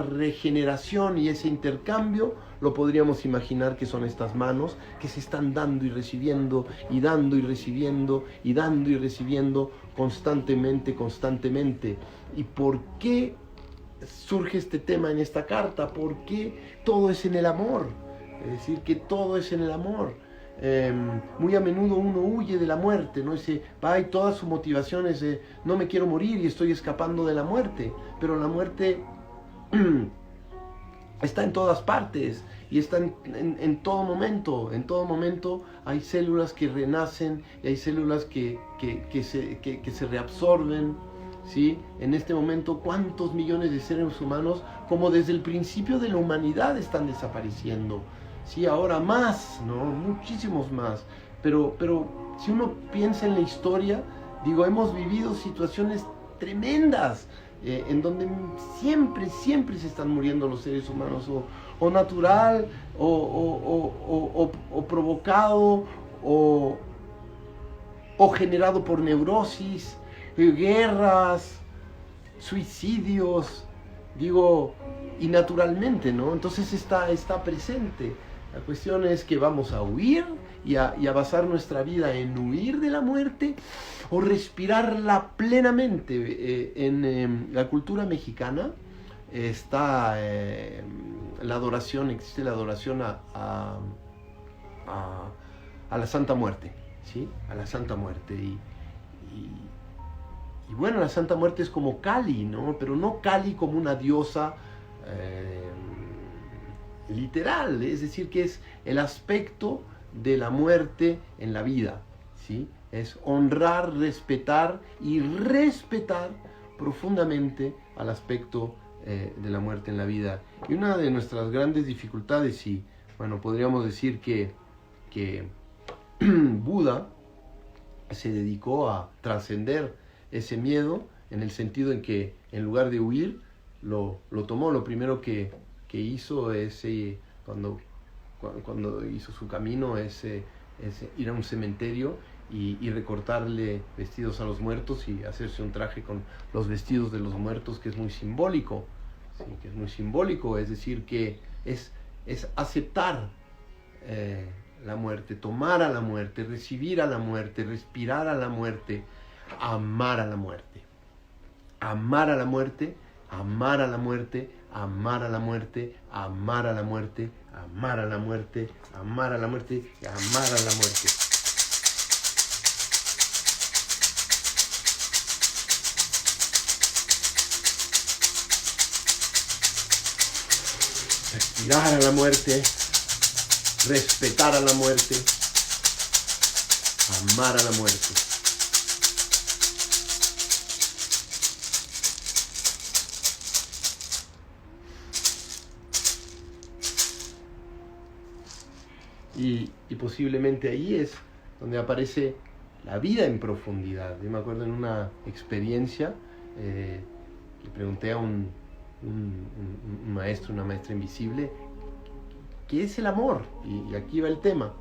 regeneración y ese intercambio, lo podríamos imaginar que son estas manos que se están dando y recibiendo, y dando y recibiendo, y dando y recibiendo constantemente. ¿Y por qué surge este tema en esta carta? Porque todo es en el amor, es decir, que todo es en el amor. Muy a menudo uno huye de la muerte, ¿no? Y toda su motivación es no me quiero morir y estoy escapando de la muerte, pero la muerte está en todas partes y está en todo momento. En todo momento hay células que renacen y hay células que se reabsorben, ¿sí? En este momento, ¿cuántos millones de seres humanos, como desde el principio de la humanidad, están desapareciendo? Sí, ahora más, ¿no? Muchísimos más. Pero si uno piensa en la historia, digo, hemos vivido situaciones tremendas en donde siempre se están muriendo los seres humanos, o natural, o provocado, o generado por neurosis, guerras, suicidios, digo, y naturalmente, ¿no? Entonces está presente. La cuestión es que vamos a huir y a basar nuestra vida en huir de la muerte o respirarla plenamente. En la cultura mexicana está la adoración, existe la adoración a la Santa Muerte, ¿sí? A la Santa Muerte. Y bueno, la Santa Muerte es como Kali, ¿no? Pero no Kali como una diosa literal, es decir, que es el aspecto de la muerte en la vida, ¿sí? Es honrar, respetar y respetar profundamente al aspecto de la muerte en la vida. Y una de nuestras grandes dificultades, y bueno, podríamos decir que Buda se dedicó a trascender ese miedo, en el sentido en que en lugar de huir, lo tomó. Lo primero que hizo es, cuando hizo su camino, es ir a un cementerio y recortarle vestidos a los muertos y hacerse un traje con los vestidos de los muertos, que es muy simbólico, ¿sí? Que es muy simbólico, es decir, que es aceptar la muerte, tomar a la muerte, recibir a la muerte, respirar a la muerte, amar a la muerte, amar a la muerte, amar a la muerte, amar a la muerte, amar a la muerte, amar a la muerte, amar a la muerte y amar a la muerte. Respirar a la muerte, respetar a la muerte, amar a la muerte. Y posiblemente ahí es donde aparece la vida en profundidad. Yo me acuerdo en una experiencia, le pregunté a un maestro, una maestra invisible, ¿qué es el amor? Y aquí va el tema.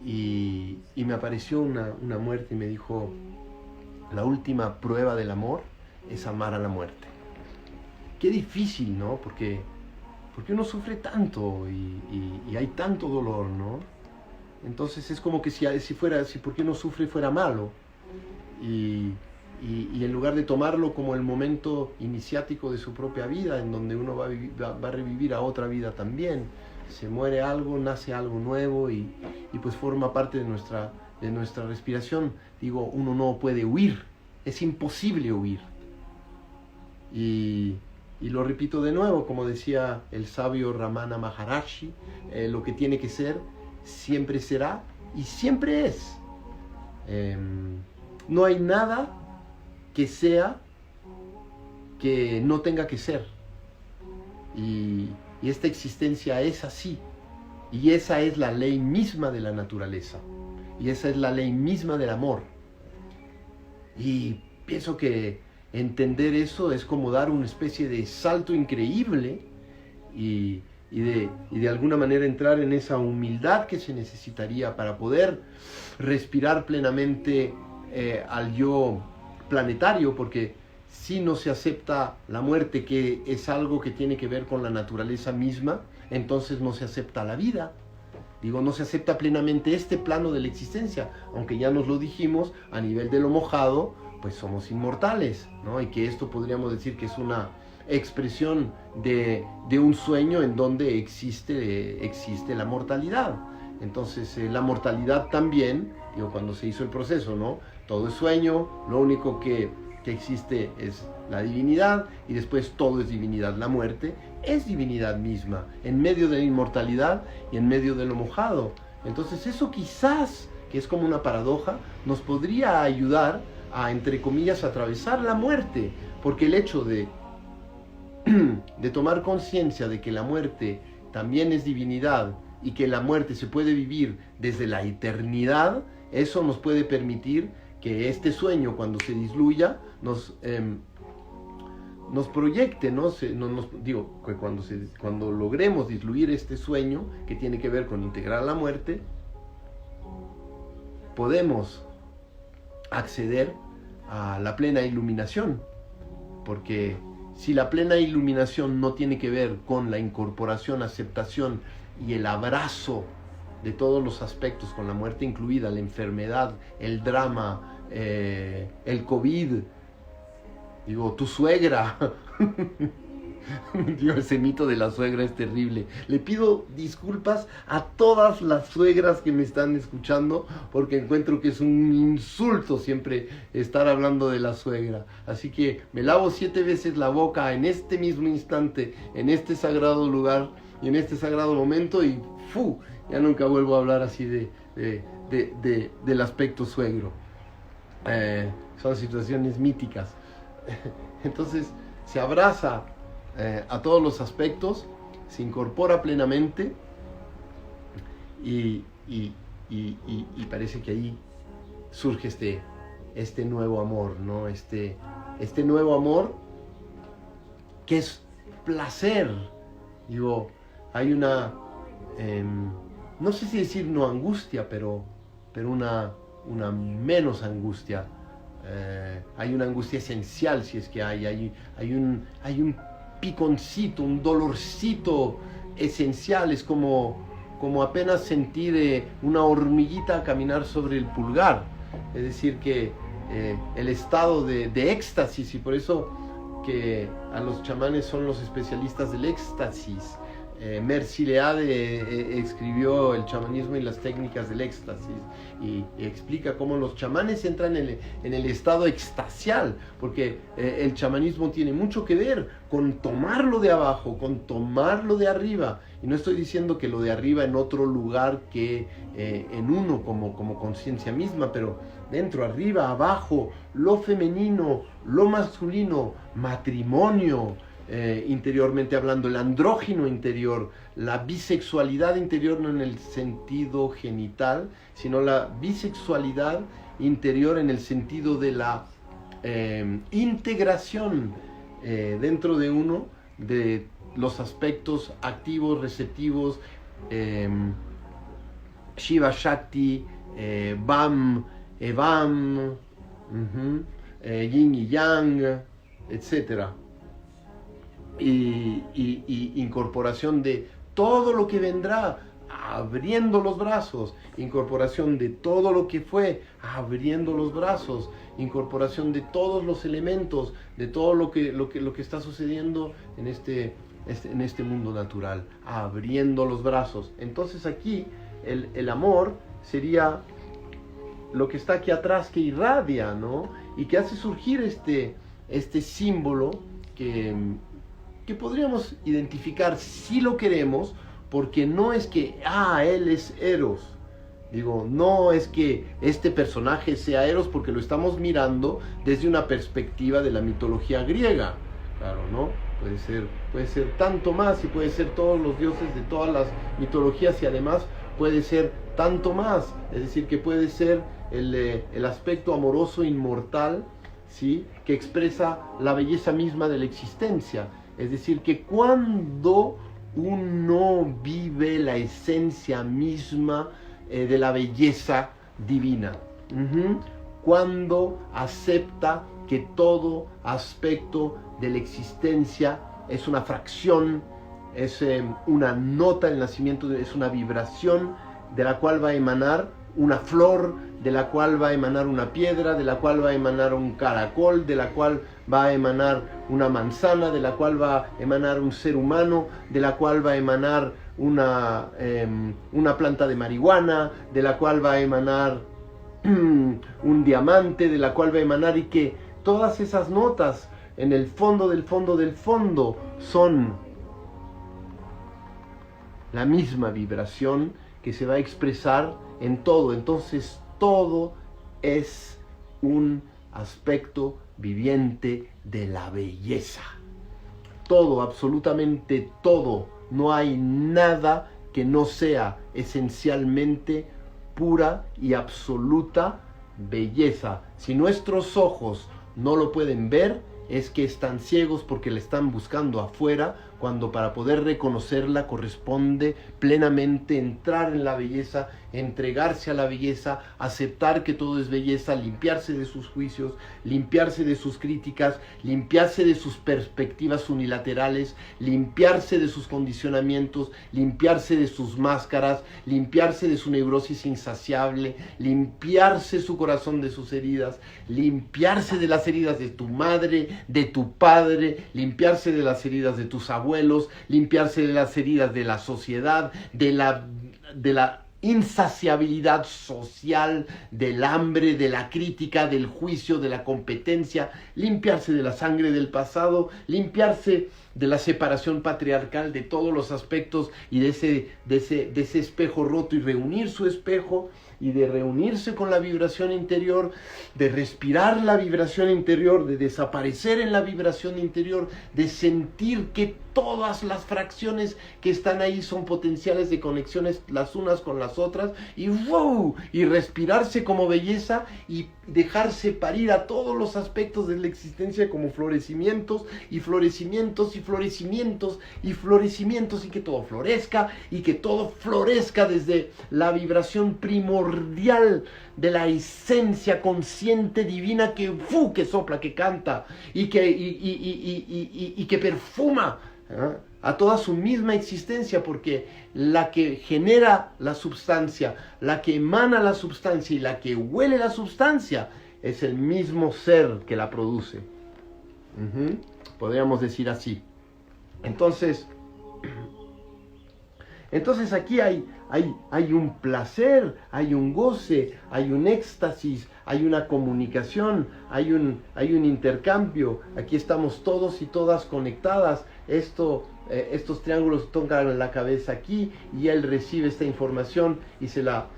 Y me apareció una muerte y me dijo, la última prueba del amor es amar a la muerte. Qué difícil, ¿no? Porque uno sufre tanto y hay tanto dolor, ¿no? Entonces es como que si porque uno sufre fuera malo. Y en lugar de tomarlo como el momento iniciático de su propia vida, en donde uno va a revivir a otra vida también, se muere algo, nace algo nuevo y pues forma parte de nuestra respiración. Digo, uno no puede huir, es imposible huir. Y lo repito de nuevo, como decía el sabio Ramana Maharashi, lo que tiene que ser, siempre será y siempre es. No hay nada que sea que no tenga que ser. Y esta existencia es así. Y esa es la ley misma de la naturaleza. Y esa es la ley misma del amor. Y pienso que entender eso es como dar una especie de salto increíble y de alguna manera entrar en esa humildad que se necesitaría para poder respirar plenamente al yo planetario, porque si no se acepta la muerte, que es algo que tiene que ver con la naturaleza misma, entonces no se acepta la vida. Digo, no se acepta plenamente este plano de la existencia, aunque ya nos lo dijimos, a nivel de lo mojado, pues somos inmortales, ¿no? Y que esto podríamos decir que es una expresión de un sueño en donde existe la mortalidad. Entonces la mortalidad también, digo, cuando se hizo el proceso, ¿no? Todo es sueño, lo único que existe es la divinidad y después todo es divinidad. La muerte es divinidad misma, en medio de la inmortalidad y en medio de lo mojado. Entonces eso quizás, que es como una paradoja, nos podría ayudar a, entre comillas, atravesar la muerte, porque el hecho de tomar conciencia de que la muerte también es divinidad y que la muerte se puede vivir desde la eternidad, eso nos puede permitir que este sueño, cuando se disluya, nos proyecte, ¿no? Digo, que cuando logremos disluir este sueño, que tiene que ver con integrar la muerte, podemos acceder a la plena iluminación, porque si la plena iluminación no tiene que ver con la incorporación, aceptación y el abrazo de todos los aspectos, con la muerte incluida, la enfermedad, el drama, el COVID. Digo, tu suegra. Digo, ese mito de la suegra es terrible. Le pido disculpas a todas las suegras que me están escuchando, porque encuentro que es un insulto siempre estar hablando de la suegra. Así que me lavo 7 veces la boca en este mismo instante, en este sagrado lugar y en este sagrado momento, y ya nunca vuelvo a hablar así del aspecto suegro. Son situaciones míticas. Entonces se abraza a todos los aspectos, se incorpora plenamente y parece que ahí surge este nuevo amor, ¿no? Este nuevo amor que es placer. Digo, hay una, no sé si decir no angustia, pero una menos angustia. Hay una angustia esencial, si es que hay un piconcito, un dolorcito esencial. Es como apenas sentir una hormiguita caminar sobre el pulgar. Es decir, que el estado de éxtasis, y por eso que a los chamanes son los especialistas del éxtasis. Mercy Leade escribió El chamanismo y las técnicas del éxtasis y explica cómo los chamanes entran en el estado extasial, porque el chamanismo tiene mucho que ver con tomarlo de abajo, con tomarlo de arriba. Y no estoy diciendo que lo de arriba en otro lugar que en uno como conciencia misma, pero dentro, arriba, abajo, lo femenino, lo masculino, matrimonio, interiormente hablando, el andrógino interior, la bisexualidad interior, no en el sentido genital, sino la bisexualidad interior en el sentido de la integración dentro de uno de los aspectos activos, receptivos, Shiva Shakti, Bam, Evam, Yin y Yang, etcétera. Y incorporación de todo lo que vendrá, abriendo los brazos, incorporación de todo lo que fue, abriendo los brazos, incorporación de todos los elementos, de todo lo que está sucediendo en este mundo natural, abriendo los brazos. Entonces aquí el amor sería lo que está aquí atrás, que irradia, ¿no? Y que hace surgir este símbolo que podríamos identificar si lo queremos, porque no es que, él es Eros. Digo, no es que este personaje sea Eros porque lo estamos mirando desde una perspectiva de la mitología griega. Claro, ¿no? Puede ser tanto más, y puede ser todos los dioses de todas las mitologías, y además puede ser tanto más. Es decir, que puede ser el aspecto amoroso inmortal, ¿sí?, que expresa la belleza misma de la existencia. Es decir, que cuando uno vive la esencia misma de la belleza divina, cuando acepta que todo aspecto de la existencia es una fracción, es una nota del nacimiento, es una vibración de la cual va a emanar una flor, de la cual va a emanar una piedra, de la cual va a emanar un caracol, de la cual va a emanar una manzana, de la cual va a emanar un ser humano, de la cual va a emanar una planta de marihuana, de la cual va a emanar un diamante, de la cual va a emanar, y que todas esas notas en el fondo del fondo del fondo son la misma vibración que se va a expresar en todo. Entonces todo es un aspecto viviente de la belleza. Todo, absolutamente todo. No hay nada que no sea esencialmente pura y absoluta belleza. Si nuestros ojos no lo pueden ver, es que están ciegos porque la están buscando afuera, cuando para poder reconocerla corresponde plenamente entrar en la belleza entregarse a la belleza, aceptar que todo es belleza, limpiarse de sus juicios, limpiarse de sus críticas, limpiarse de sus perspectivas unilaterales, limpiarse de sus condicionamientos, limpiarse de sus máscaras, limpiarse de su neurosis insaciable, limpiarse su corazón de sus heridas, limpiarse de las heridas de tu madre, de tu padre, limpiarse de las heridas de tus abuelos, limpiarse de las heridas de la sociedad, de la insaciabilidad social, del hambre, de la crítica, del juicio, de la competencia, limpiarse de la sangre del pasado, limpiarse de la separación patriarcal, de todos los aspectos y de ese espejo roto, y reunir su espejo y de reunirse con la vibración interior, de respirar la vibración interior, de desaparecer en la vibración interior, de sentir que todas las fracciones que están ahí son potenciales de conexiones las unas con las otras, y ¡wow! Y respirarse como belleza y dejarse parir a todos los aspectos de la existencia como florecimientos y florecimientos y florecimientos y florecimientos, y que todo florezca y que todo florezca desde la vibración primordial de la esencia consciente divina que sopla, que canta y que perfuma a toda su misma existencia, porque la que genera la substancia, la que emana la substancia y la que huele la substancia es el mismo ser que la produce. Podríamos decir así. Entonces aquí hay un placer, hay un goce, hay un éxtasis, hay una comunicación, hay un intercambio. Aquí estamos todos y todas conectadas. Estos triángulos tocan la cabeza aquí, y él recibe esta información y se la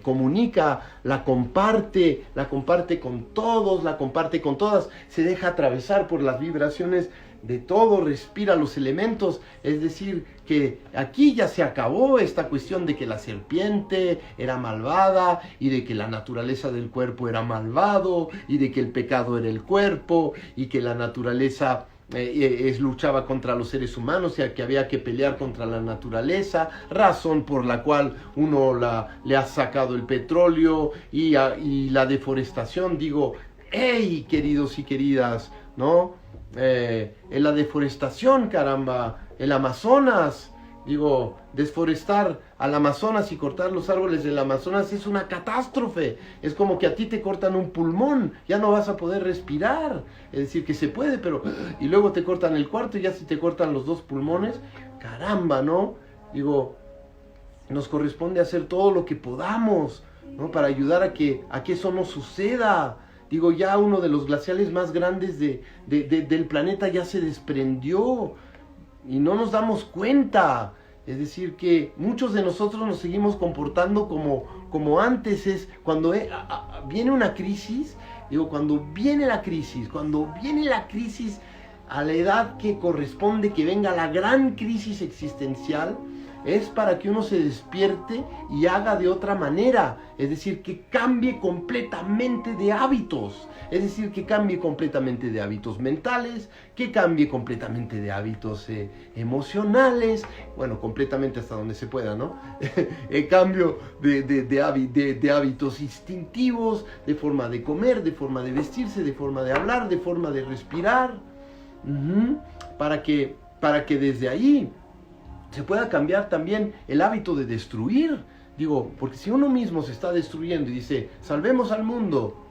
comunica, la comparte con todos, la comparte con todas, se deja atravesar por las vibraciones de todo, respira los elementos. Es decir, que aquí ya se acabó esta cuestión de que la serpiente era malvada y de que la naturaleza del cuerpo era malvado y de que el pecado era el cuerpo y que la naturaleza luchaba contra los seres humanos, y que había que pelear contra la naturaleza, razón por la cual uno le ha sacado el petróleo y la deforestación. Digo, ¡hey, queridos y queridas! ¿No? En la deforestación, caramba, el Amazonas, digo, desforestar al Amazonas y cortar los árboles del Amazonas es una catástrofe. Es como que a ti te cortan un pulmón, ya no vas a poder respirar. Es decir, que se puede, pero y luego te cortan el cuarto, y ya si te cortan los dos pulmones, caramba, ¿no? Digo, nos corresponde hacer todo lo que podamos, ¿no? Para ayudar a que eso no suceda. Digo, ya uno de los glaciales más grandes del planeta ya se desprendió y no nos damos cuenta. Es decir, que muchos de nosotros nos seguimos comportando como antes. Es cuando viene una crisis, digo, cuando viene la crisis a la edad que corresponde que venga la gran crisis existencial, es para que uno se despierte y haga de otra manera. Es decir, que cambie completamente de hábitos. Es decir, que cambie completamente de hábitos mentales, que cambie completamente de hábitos emocionales. Bueno, completamente hasta donde se pueda, ¿no? Cambio de hábitos instintivos, de forma de comer, de forma de vestirse, de forma de hablar, de forma de respirar. Para que desde ahí se pueda cambiar también el hábito de destruir. Digo, porque si uno mismo se está destruyendo y dice, salvemos al mundo,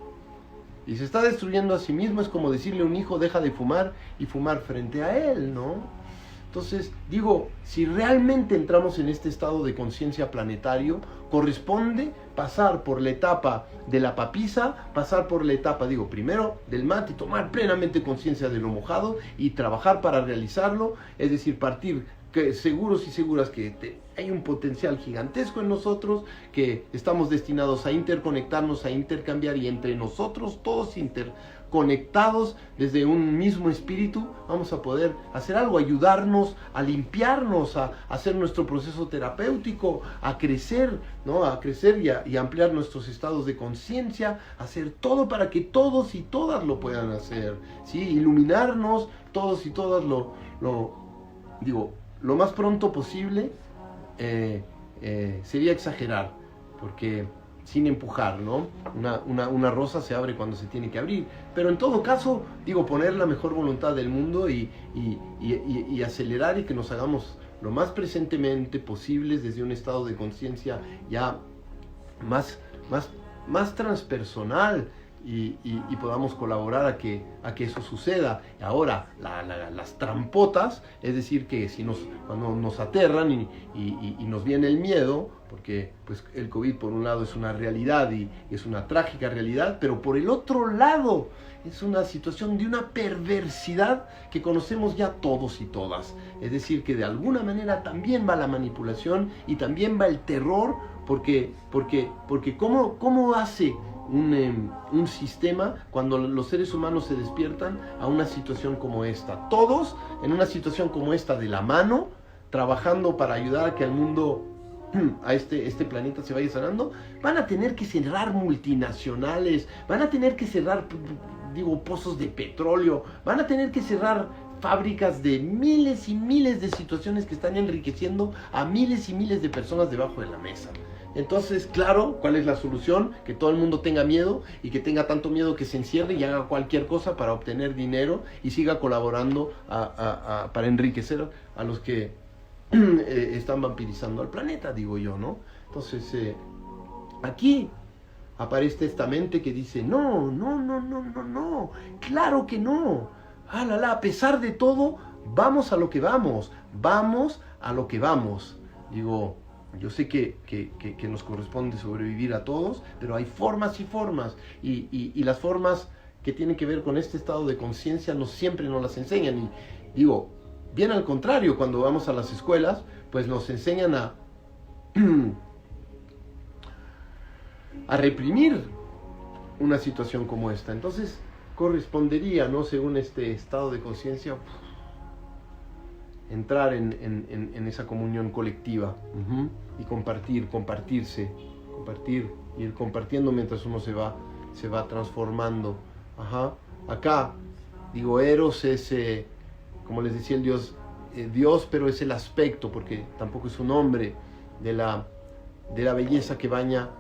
y se está destruyendo a sí mismo, es como decirle a un hijo, deja de fumar, y fumar frente a él, ¿no? Entonces, digo, si realmente entramos en este estado de conciencia planetario, corresponde pasar por la etapa de la papisa, pasar por la etapa, digo, primero del mate, tomar plenamente conciencia de lo mojado y trabajar para realizarlo. Es decir, partir seguros y seguras que hay un potencial gigantesco en nosotros, que estamos destinados a interconectarnos, a intercambiar, y entre nosotros todos interconectados desde un mismo espíritu vamos a poder hacer algo, ayudarnos a limpiarnos, a hacer nuestro proceso terapéutico, a crecer, ¿no? A crecer y ampliar nuestros estados de conciencia, hacer todo para que todos y todas lo puedan hacer, ¿sí? Iluminarnos todos y todas lo más pronto posible, sería exagerar, porque sin empujar, ¿no? Una rosa se abre cuando se tiene que abrir, pero en todo caso, digo, poner la mejor voluntad del mundo y acelerar y que nos hagamos lo más presentemente posibles desde un estado de conciencia ya más transpersonal y podamos colaborar a que eso suceda. Ahora, las trampotas, es decir, que cuando nos aterran y nos viene el miedo, porque pues el COVID por un lado es una realidad y es una trágica realidad, pero por el otro lado es una situación de una perversidad que conocemos ya todos y todas. Es decir, que de alguna manera también va la manipulación y también va el terror, porque ¿cómo hace un sistema cuando los seres humanos se despiertan a una situación como esta? Todos en una situación como esta de la mano, trabajando para ayudar a que el mundo, a este planeta se vaya sanando. Van a tener que cerrar multinacionales, van a tener que cerrar, pozos de petróleo, van a tener que cerrar fábricas de miles y miles de situaciones que están enriqueciendo a miles y miles de personas debajo de la mesa. Entonces, claro, ¿cuál es la solución? Que todo el mundo tenga miedo y que tenga tanto miedo que se encierre y haga cualquier cosa para obtener dinero y siga colaborando para enriquecer a los que están vampirizando al planeta, digo yo, ¿no? Entonces, aquí aparece esta mente que dice, no, claro que no. A pesar de todo, vamos a lo que vamos. Digo, yo sé que nos corresponde sobrevivir a todos, pero hay formas y formas, y las formas que tienen que ver con este estado de conciencia siempre nos las enseñan, y digo, bien al contrario, cuando vamos a las escuelas, pues nos enseñan a reprimir una situación como esta. Entonces, correspondería, ¿no?, según este estado de conciencia, entrar en esa comunión colectiva, y compartir, ir compartiendo mientras uno se va transformando. Acá, digo, Eros es, como les decía el Dios, pero es el aspecto, porque tampoco es un nombre de la belleza que baña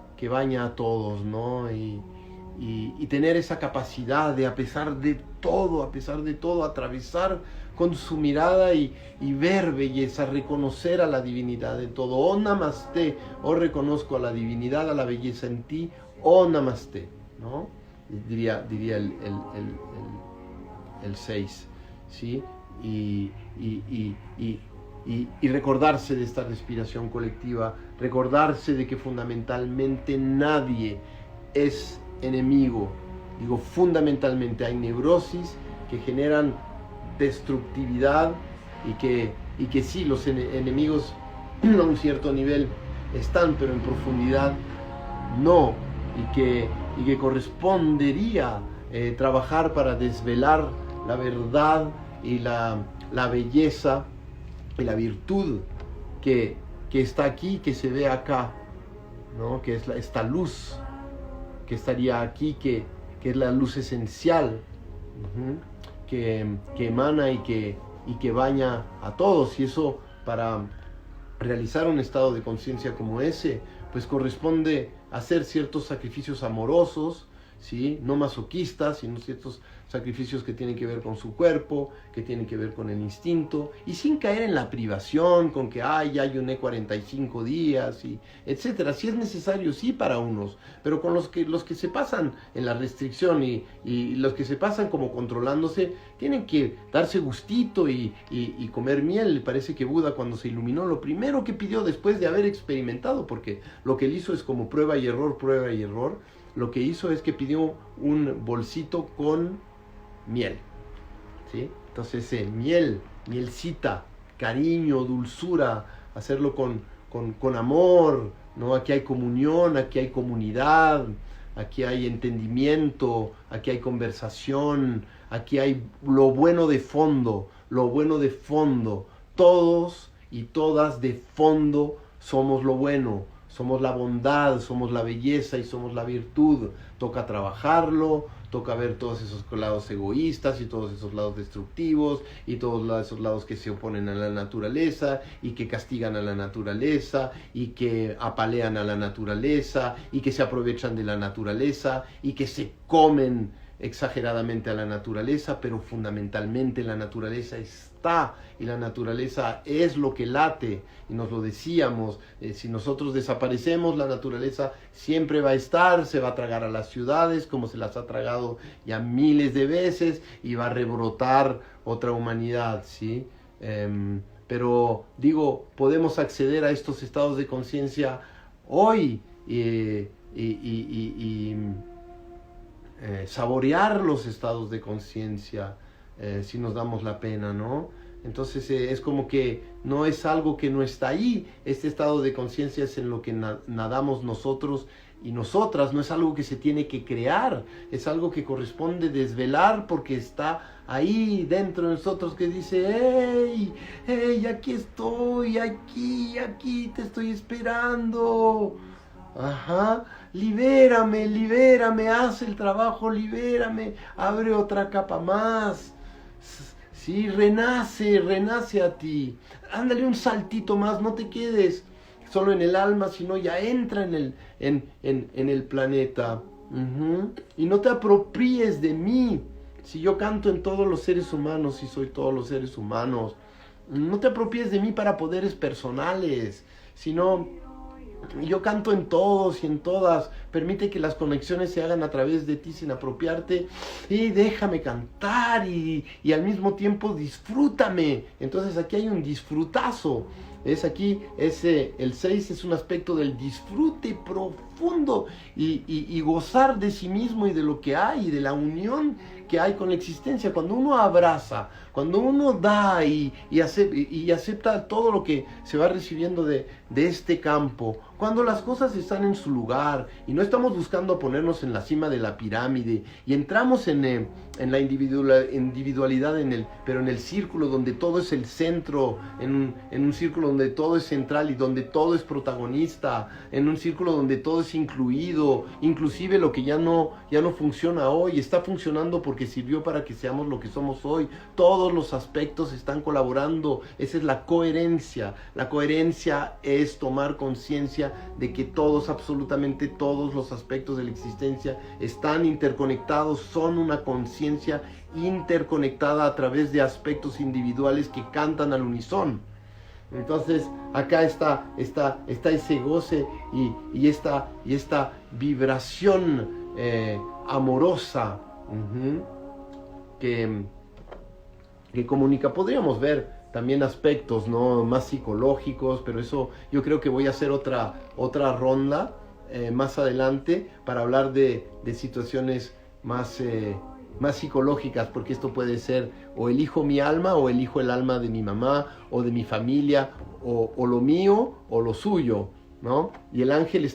a todos, ¿no? Y tener esa capacidad de, a pesar de todo, atravesar con su mirada y ver belleza, reconocer a la divinidad en todo. Oh Namaste, oh reconozco a la divinidad, a la belleza en ti, oh Namaste, ¿no? Diría el 6, ¿sí? Y recordarse de esta respiración colectiva, recordarse de que fundamentalmente nadie es enemigo. Digo, fundamentalmente hay neurosis que generan destructividad y que sí, los enemigos a un cierto nivel están, pero en profundidad no, y que correspondería trabajar para desvelar la verdad y la belleza y la virtud que está aquí, que se ve acá, ¿no? Que es esta luz que estaría aquí, que es la luz esencial, que emana y que baña a todos. Y eso, para realizar un estado de conciencia como ese, pues corresponde hacer ciertos sacrificios amorosos, ¿sí? No masoquistas, sino ciertos sacrificios que tienen que ver con su cuerpo, que tienen que ver con el instinto, y sin caer en la privación, con que ya ayuné 45 días, y etcétera. Si es necesario, sí, para unos, pero con los que se pasan en la restricción y los que se pasan como controlándose, tienen que darse gustito y comer miel. Parece que Buda, cuando se iluminó, lo primero que pidió después de haber experimentado, porque lo que él hizo es como prueba y error, lo que hizo es que pidió un bolsito con miel, ¿sí? Entonces, mielcita, cariño, dulzura, hacerlo con amor, ¿no? Aquí hay comunión, aquí hay comunidad, aquí hay entendimiento, aquí hay conversación, aquí hay lo bueno de fondo, todos y todas de fondo somos lo bueno, somos la bondad, somos la belleza y somos la virtud. Toca trabajarlo, toca ver todos esos lados egoístas y todos esos lados destructivos y todos esos lados que se oponen a la naturaleza y que castigan a la naturaleza y que apalean a la naturaleza y que se aprovechan de la naturaleza y que se comen exageradamente a la naturaleza, pero fundamentalmente la naturaleza está y la naturaleza es lo que late, y nos lo decíamos, si nosotros desaparecemos, la naturaleza siempre va a estar, se va a tragar a las ciudades como se las ha tragado ya miles de veces y va a rebrotar otra humanidad, ¿sí? Pero digo, podemos acceder a estos estados de conciencia hoy saborear los estados de conciencia si nos damos la pena, ¿no? Entonces es como que no es algo que no está ahí. Este estado de conciencia es en lo que nadamos nosotros y nosotras, no es algo que se tiene que crear, es algo que corresponde desvelar porque está ahí dentro de nosotros, que dice, hey, hey, aquí estoy, aquí te estoy esperando. Ajá, libérame, haz el trabajo, libérame, abre otra capa más. Sí, renace a ti. Ándale un saltito más, no te quedes solo en el alma, sino ya entra en el planeta. Y no te apropíes de mí. Si yo canto en todos los seres humanos y soy todos los seres humanos, no te apropíes de mí para poderes personales, sino yo canto en todos y en todas. Permite que las conexiones se hagan a través de ti sin apropiarte y déjame cantar y al mismo tiempo disfrútame. Entonces aquí hay un disfrutazo. Es aquí, el 6 es un aspecto del disfrute profundo y gozar de sí mismo y de lo que hay y de la unión que hay con la existencia. Cuando uno abraza, cuando uno da y acepta todo lo que se va recibiendo de este campo, cuando las cosas están en su lugar y no estamos buscando ponernos en la cima de la pirámide y entramos en la individualidad, pero en el círculo donde todo es el centro, en un círculo donde todo es central y donde todo es protagonista, en un círculo donde todo es incluido, inclusive lo que ya no funciona hoy, está funcionando porque sirvió para que seamos lo que somos hoy. Todos los aspectos están colaborando. Esa es la coherencia. La coherencia es tomar conciencia de que todos, absolutamente todos los aspectos de la existencia están interconectados, son una conciencia interconectada a través de aspectos individuales que cantan al unísono. Entonces acá está ese goce y esta vibración amorosa que comunica. Podríamos ver también aspectos, ¿no?, más psicológicos, pero eso yo creo que voy a hacer otra ronda más adelante para hablar de situaciones más psicológicas, porque esto puede ser o elijo mi alma o elijo el alma de mi mamá o de mi familia o lo mío o lo suyo, ¿no? Y el ángel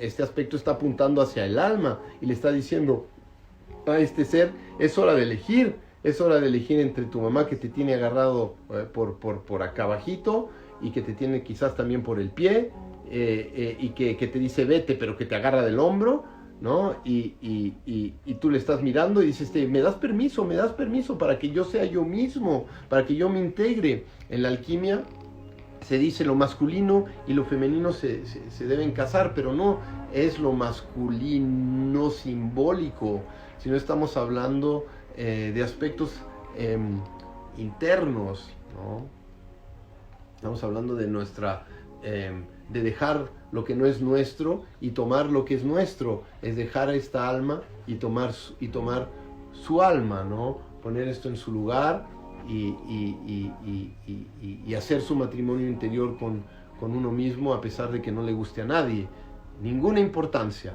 este aspecto está apuntando hacia el alma y le está diciendo a este ser, es hora de elegir entre tu mamá que te tiene agarrado por acá abajito y que te tiene quizás también por el pie y que te dice vete, pero que te agarra del hombro, ¿no? Y tú le estás mirando y dices, me das permiso para que yo sea yo mismo, para que yo me integre. En la alquimia se dice lo masculino y lo femenino se deben casar, pero no es lo masculino simbólico, sino estamos hablando de aspectos internos, ¿no? Estamos hablando de de dejar lo que no es nuestro y tomar lo que es nuestro, es dejar esta alma y tomar su alma, ¿no? Poner esto en su lugar y hacer su matrimonio interior con uno mismo, a pesar de que no le guste a nadie. Ninguna importancia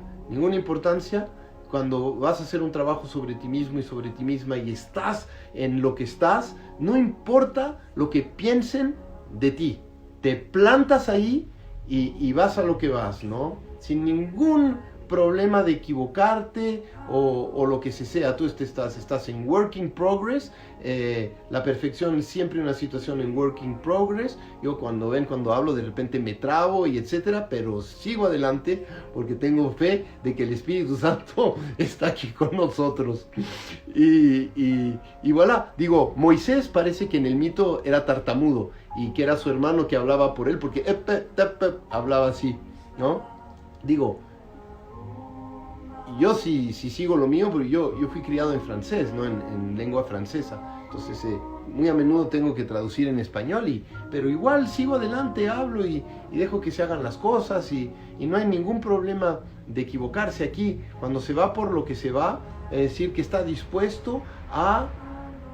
cuando vas a hacer un trabajo sobre ti mismo y sobre ti misma y estás en lo que estás, no importa lo que piensen de ti, te plantas ahí y vas a lo que vas, ¿no? Sin ningún problema de equivocarte o lo que sea. Tú estás en work in progress. La perfección es siempre una situación en work in progress. Yo cuando hablo de repente me trabo y etcétera, pero sigo adelante porque tengo fe de que el Espíritu Santo está aquí con nosotros. Y voilà, digo, Moisés parece que en el mito era tartamudo y que era su hermano que hablaba por él porque hablaba así, ¿no? Digo, yo sí sigo lo mío, porque yo fui criado en francés, ¿no? En lengua francesa. Entonces, muy a menudo tengo que traducir en español, pero igual sigo adelante, hablo y dejo que se hagan las cosas y no hay ningún problema de equivocarse aquí. Cuando se va por lo que se va, es decir, que está dispuesto a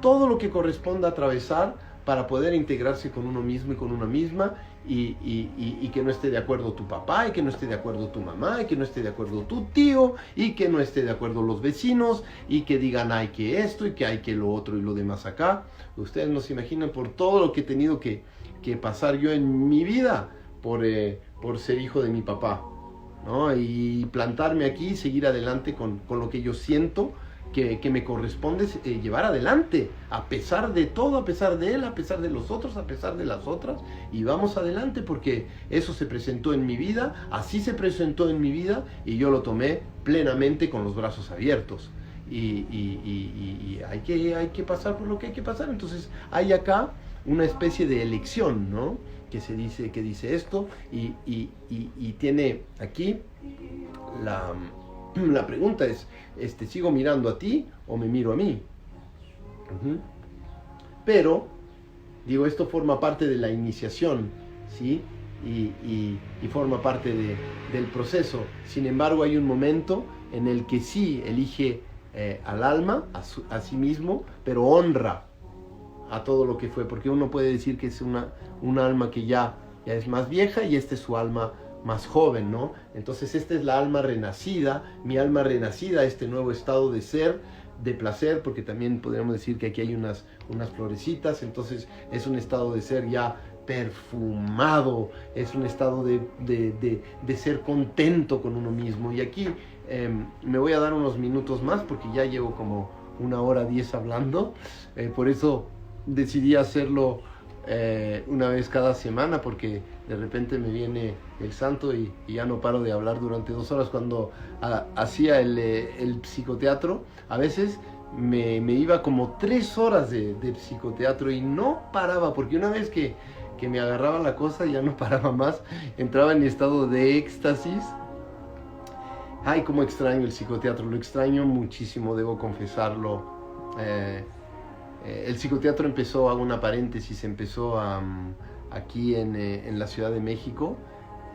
todo lo que corresponda atravesar para poder integrarse con uno mismo y con una misma y que no esté de acuerdo tu papá y que no esté de acuerdo tu mamá y que no esté de acuerdo tu tío y que no esté de acuerdo los vecinos y que digan hay que esto y que hay que lo otro y lo demás acá. Ustedes no se imaginan por todo lo que he tenido que pasar yo en mi vida por ser hijo de mi papá, ¿no? Y plantarme aquí y seguir adelante con lo que yo siento que me corresponde llevar adelante, a pesar de todo, a pesar de él, a pesar de los otros, a pesar de las otras, y vamos adelante porque eso se presentó en mi vida, así se presentó en mi vida, y yo lo tomé plenamente con los brazos abiertos. Y hay que pasar por lo que hay que pasar. Entonces hay acá una especie de elección, ¿no? Que dice esto, y tiene aquí la pregunta es, ¿sigo mirando a ti o me miro a mí? Pero, digo, esto forma parte de la iniciación, ¿sí? Y forma parte del proceso. Sin embargo, hay un momento en el que sí elige al alma, a sí mismo, pero honra a todo lo que fue, porque uno puede decir que es un alma que ya es más vieja y esta es su alma más joven, ¿no? Entonces esta es la alma renacida, mi alma renacida, este nuevo estado de ser, de placer, porque también podríamos decir que aquí hay unas florecitas, entonces es un estado de ser ya perfumado, es un estado de ser contento con uno mismo. Y aquí me voy a dar unos minutos más porque ya llevo como 1:10 hablando, por eso decidí hacerlo una vez cada semana, porque de repente me viene el santo y ya no paro de hablar durante 2 horas. Cuando hacía el psicoteatro, a veces me iba como 3 horas de psicoteatro y no paraba, porque una vez que me agarraba la cosa ya no paraba más, entraba en estado de éxtasis. Ay, cómo extraño el psicoteatro, lo extraño muchísimo, debo confesarlo. El psicoteatro empezó, hago una paréntesis, empezó aquí en la Ciudad de México,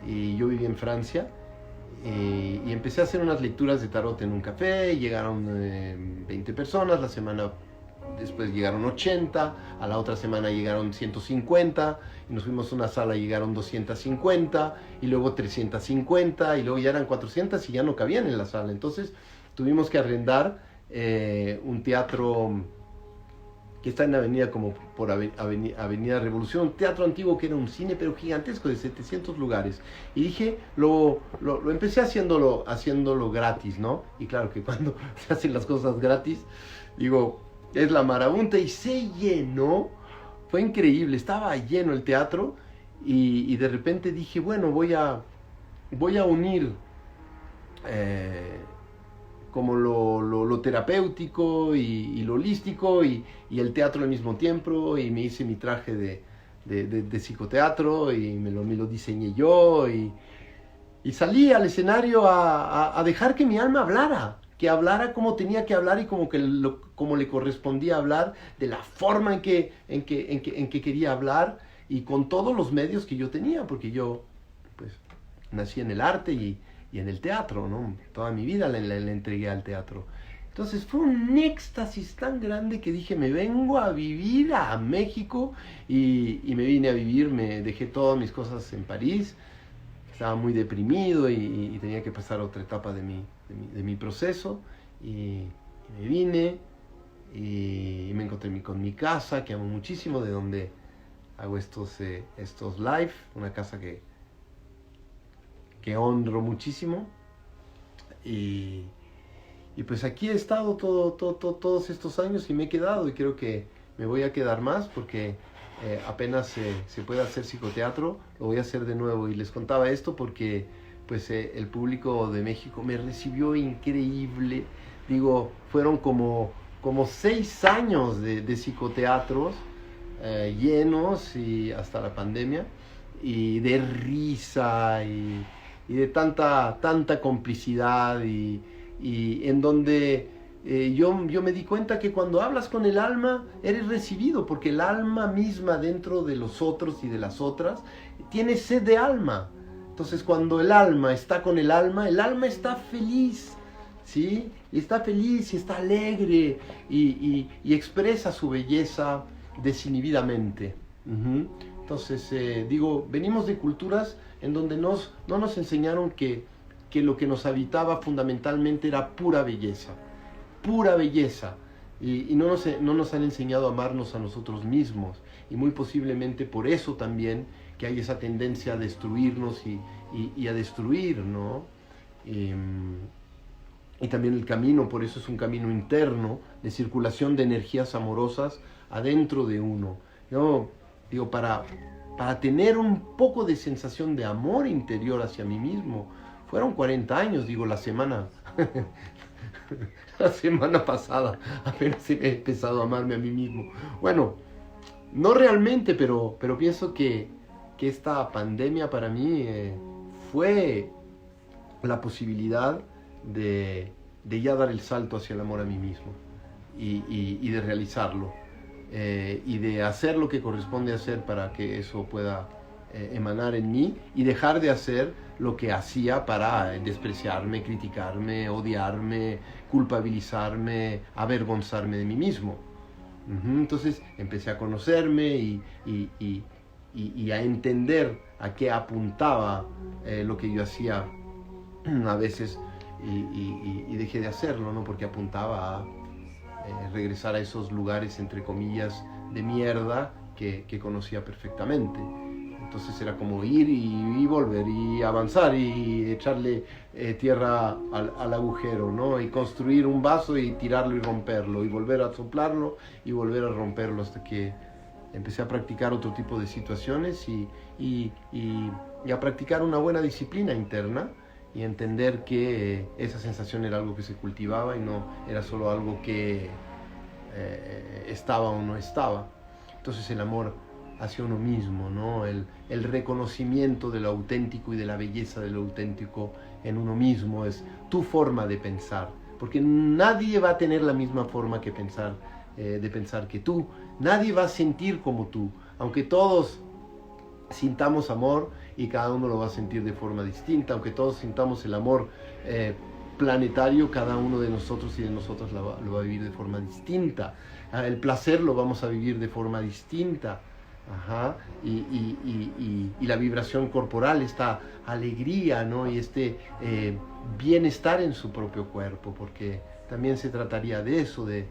y yo viví en Francia, y empecé a hacer unas lecturas de tarot en un café. Llegaron 20 personas, la semana después llegaron 80, a la otra semana llegaron 150, y nos fuimos a una sala y llegaron 250, y luego 350, y luego ya eran 400 y ya no cabían en la sala. Entonces tuvimos que arrendar un teatro que está en la avenida, como por Avenida Revolución, un teatro antiguo que era un cine pero gigantesco de 700 lugares. Y dije, lo empecé haciéndolo gratis, ¿no? Y claro que cuando se hacen las cosas gratis, digo, es la marabunta, y se llenó, fue increíble, estaba lleno el teatro, y de repente dije, bueno, voy a unir como lo terapéutico y lo holístico y el teatro al mismo tiempo, y me hice mi traje de psicoteatro y me lo diseñé yo, y salí al escenario a dejar que mi alma hablara, que hablara como tenía que hablar y como le correspondía hablar, de la forma en que quería hablar, y con todos los medios que yo tenía, porque yo pues nací en el arte y en el teatro, ¿no? Toda mi vida la entregué al teatro. Entonces fue un éxtasis tan grande que dije, me vengo a vivir a México, y me vine a vivir, me dejé todas mis cosas en París, estaba muy deprimido y tenía que pasar otra etapa de mi proceso, y me vine y me encontré con mi casa, que amo muchísimo, de donde hago estos live, una casa que honro muchísimo. Y pues aquí he estado todos estos años y me he quedado, y creo que me voy a quedar más porque apenas se puede hacer psicoteatro, lo voy a hacer de nuevo. Y les contaba esto porque pues el público de México me recibió increíble. Digo, fueron como 6 años de psicoteatros llenos, y hasta la pandemia, y de risa y de tanta complicidad, y en donde yo me di cuenta que cuando hablas con el alma eres recibido, porque el alma misma dentro de los otros y de las otras tiene sed de alma. Entonces cuando el alma está con el alma está feliz, ¿sí? Y está feliz y está alegre, y expresa su belleza desinhibidamente. Entonces digo, venimos de culturas en donde no nos enseñaron que lo que nos habitaba fundamentalmente era pura belleza, y no nos han enseñado a amarnos a nosotros mismos, y muy posiblemente por eso también que hay esa tendencia a destruirnos y a destruir, ¿no? Y también el camino, por eso es un camino interno de circulación de energías amorosas adentro de uno. Yo digo, para tener un poco de sensación de amor interior hacia mí mismo, fueron 40 años, digo, la semana pasada apenas he empezado a amarme a mí mismo. Bueno, no realmente, pero pienso que esta pandemia para mí fue la posibilidad de ya dar el salto hacia el amor a mí mismo, y de realizarlo, y de hacer lo que corresponde hacer para que eso pueda emanar en mí, y dejar de hacer lo que hacía para despreciarme, criticarme, odiarme, culpabilizarme, avergonzarme de mí mismo. Entonces empecé a conocerme y a entender a qué apuntaba lo que yo hacía a veces, y dejé de hacerlo, ¿no? Porque apuntaba a regresar a esos lugares, entre comillas, de mierda que conocía perfectamente. Entonces era como ir y volver, y avanzar, y echarle tierra al agujero, ¿no? Y construir un vaso y tirarlo y romperlo, y volver a soplarlo y volver a romperlo, hasta que empecé a practicar otro tipo de situaciones, y a practicar una buena disciplina interna, y entender que esa sensación era algo que se cultivaba y no era solo algo que estaba o no estaba. Entonces el amor hacia uno mismo, ¿no? El reconocimiento de lo auténtico y de la belleza de lo auténtico en uno mismo es tu forma de pensar, porque nadie va a tener la misma forma de pensar que tú, nadie va a sentir como tú, aunque todos sintamos amor, y cada uno lo va a sentir de forma distinta, aunque todos sintamos el amor planetario, cada uno de nosotros y de nosotras lo va a vivir de forma distinta. El placer lo vamos a vivir de forma distinta. Y la vibración corporal, esta alegría, ¿no? Y este bienestar en su propio cuerpo, porque también se trataría de eso, de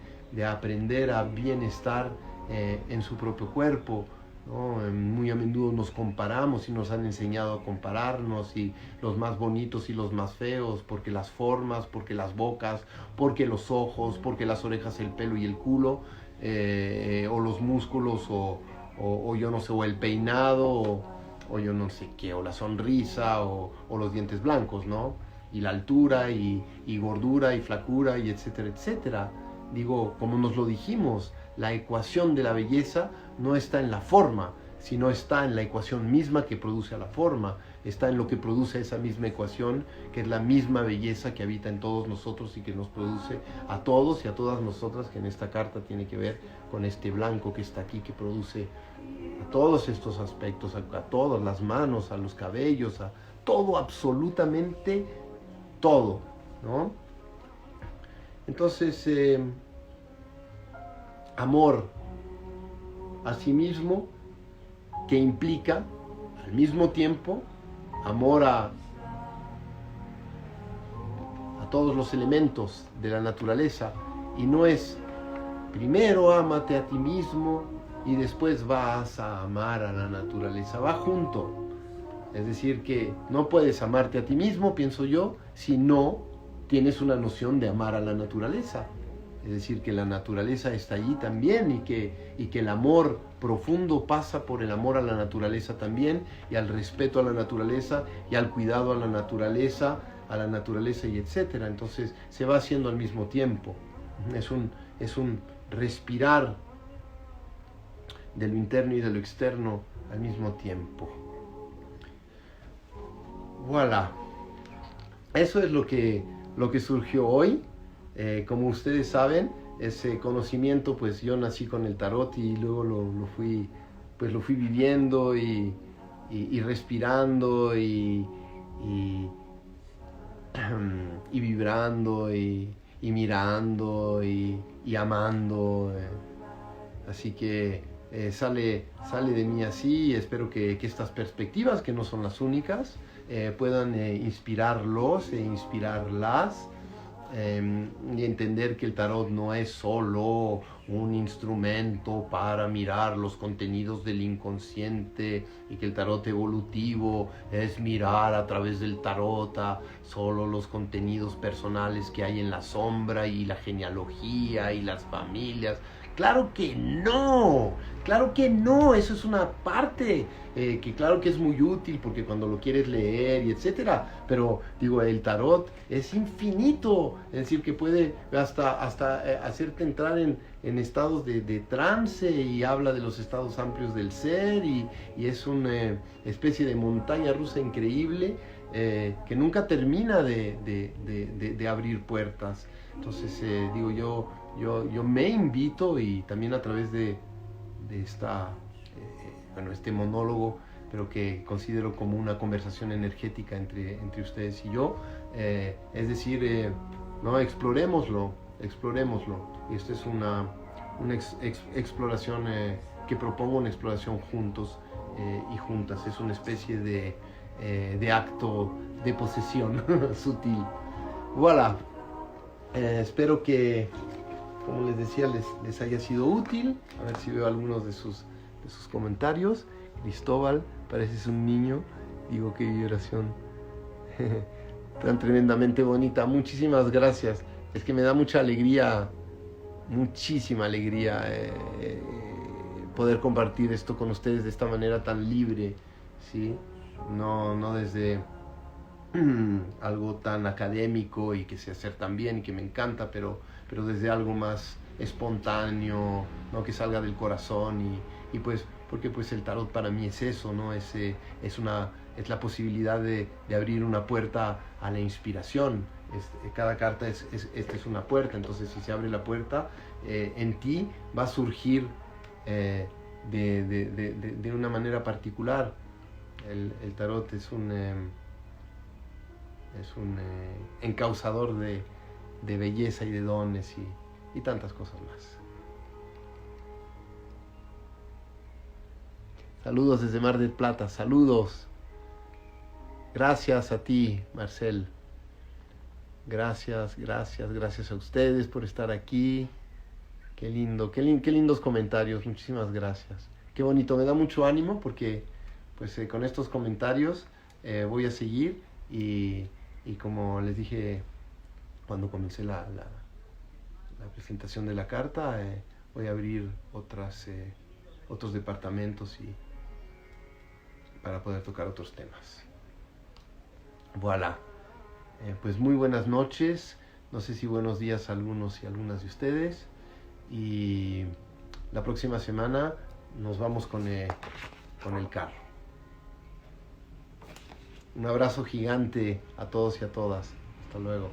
aprender a bienestar en su propio cuerpo, ¿no? Muy a menudo nos comparamos, y nos han enseñado a compararnos, y los más bonitos y los más feos, porque las formas, porque las bocas, porque los ojos, porque las orejas, el pelo y el culo, o los músculos, o yo no sé, o el peinado, o yo no sé qué, o la sonrisa, o los dientes blancos, ¿no? Y la altura, y gordura, y flacura, y etcétera, etcétera. Digo, como nos lo dijimos, la ecuación de la belleza no está en la forma, sino está en la ecuación misma que produce a la forma, está en lo que produce esa misma ecuación, que es la misma belleza que habita en todos nosotros y que nos produce a todos y a todas nosotras, que en esta carta tiene que ver con este blanco que está aquí, que produce a todos estos aspectos, a todas las manos, a los cabellos, a todo, absolutamente todo, ¿no? Entonces, amor a sí mismo, que implica al mismo tiempo amor a todos los elementos de la naturaleza, y no es primero ámate a ti mismo y después vas a amar a la naturaleza, va junto. Es decir, que no puedes amarte a ti mismo, pienso yo, si no tienes una noción de amar a la naturaleza. Es decir, que la naturaleza está allí también y que el amor profundo pasa por el amor a la naturaleza también, y al respeto a la naturaleza y al cuidado a la naturaleza y etcétera. Entonces se va haciendo al mismo tiempo. Es un respirar de lo interno y de lo externo al mismo tiempo. Voilà. Eso es lo que surgió hoy. Como ustedes saben, ese conocimiento, pues yo nací con el tarot y luego lo fui viviendo y respirando y vibrando y mirando y amando. Así que sale de mí así, y espero que estas perspectivas, que no son las únicas, puedan inspirarlos e inspirarlas, y entender que el tarot no es solo un instrumento para mirar los contenidos del inconsciente, y que el tarot evolutivo es mirar a través del tarot solo los contenidos personales que hay en la sombra y la genealogía y las familias. Claro que no, eso es una parte que claro que es muy útil porque cuando lo quieres leer y etcétera, pero digo, el tarot es infinito, es decir, que puede hasta hacerte entrar en estados de trance, y habla de los estados amplios del ser, y es una especie de montaña rusa increíble, que nunca termina de abrir puertas. Entonces digo, yo me invito, y también a través de este monólogo, pero que considero como una conversación energética entre ustedes y yo, es decir, no, explorémoslo, y esto es una exploración que propongo, una exploración juntos y juntas. Es una especie de acto de posesión sutil. Voilà. Espero que, como les decía, les haya sido útil. A ver si veo algunos de sus comentarios. Cristóbal, pareces un niño. Digo, qué vibración tan tremendamente bonita. Muchísimas gracias. Es que me da mucha alegría, muchísima alegría, poder compartir esto con ustedes de esta manera tan libre, ¿sí? No desde algo tan académico y que sé hacer tan bien y que me encanta, pero desde algo más espontáneo, ¿no? Que salga del corazón, y pues porque pues el tarot para mí es eso, ¿no? Es la posibilidad de abrir una puerta a la inspiración. Cada carta es una puerta. Entonces, si se abre la puerta, en ti va a surgir de una manera particular. El tarot es un encauzador de belleza y de dones y tantas cosas más. Saludos desde Mar del Plata, saludos. Gracias a ti, Marcel. Gracias a ustedes por estar aquí. Qué lindos comentarios, muchísimas gracias. Qué bonito, me da mucho ánimo porque pues con estos comentarios voy a seguir, y como les dije cuando comencé la presentación de la carta, voy a abrir otros departamentos para poder tocar otros temas. Voilà. Pues muy buenas noches, no sé si buenos días a algunos y algunas de ustedes, y la próxima semana nos vamos con el carro. Un abrazo gigante a todos y a todas. Hasta luego.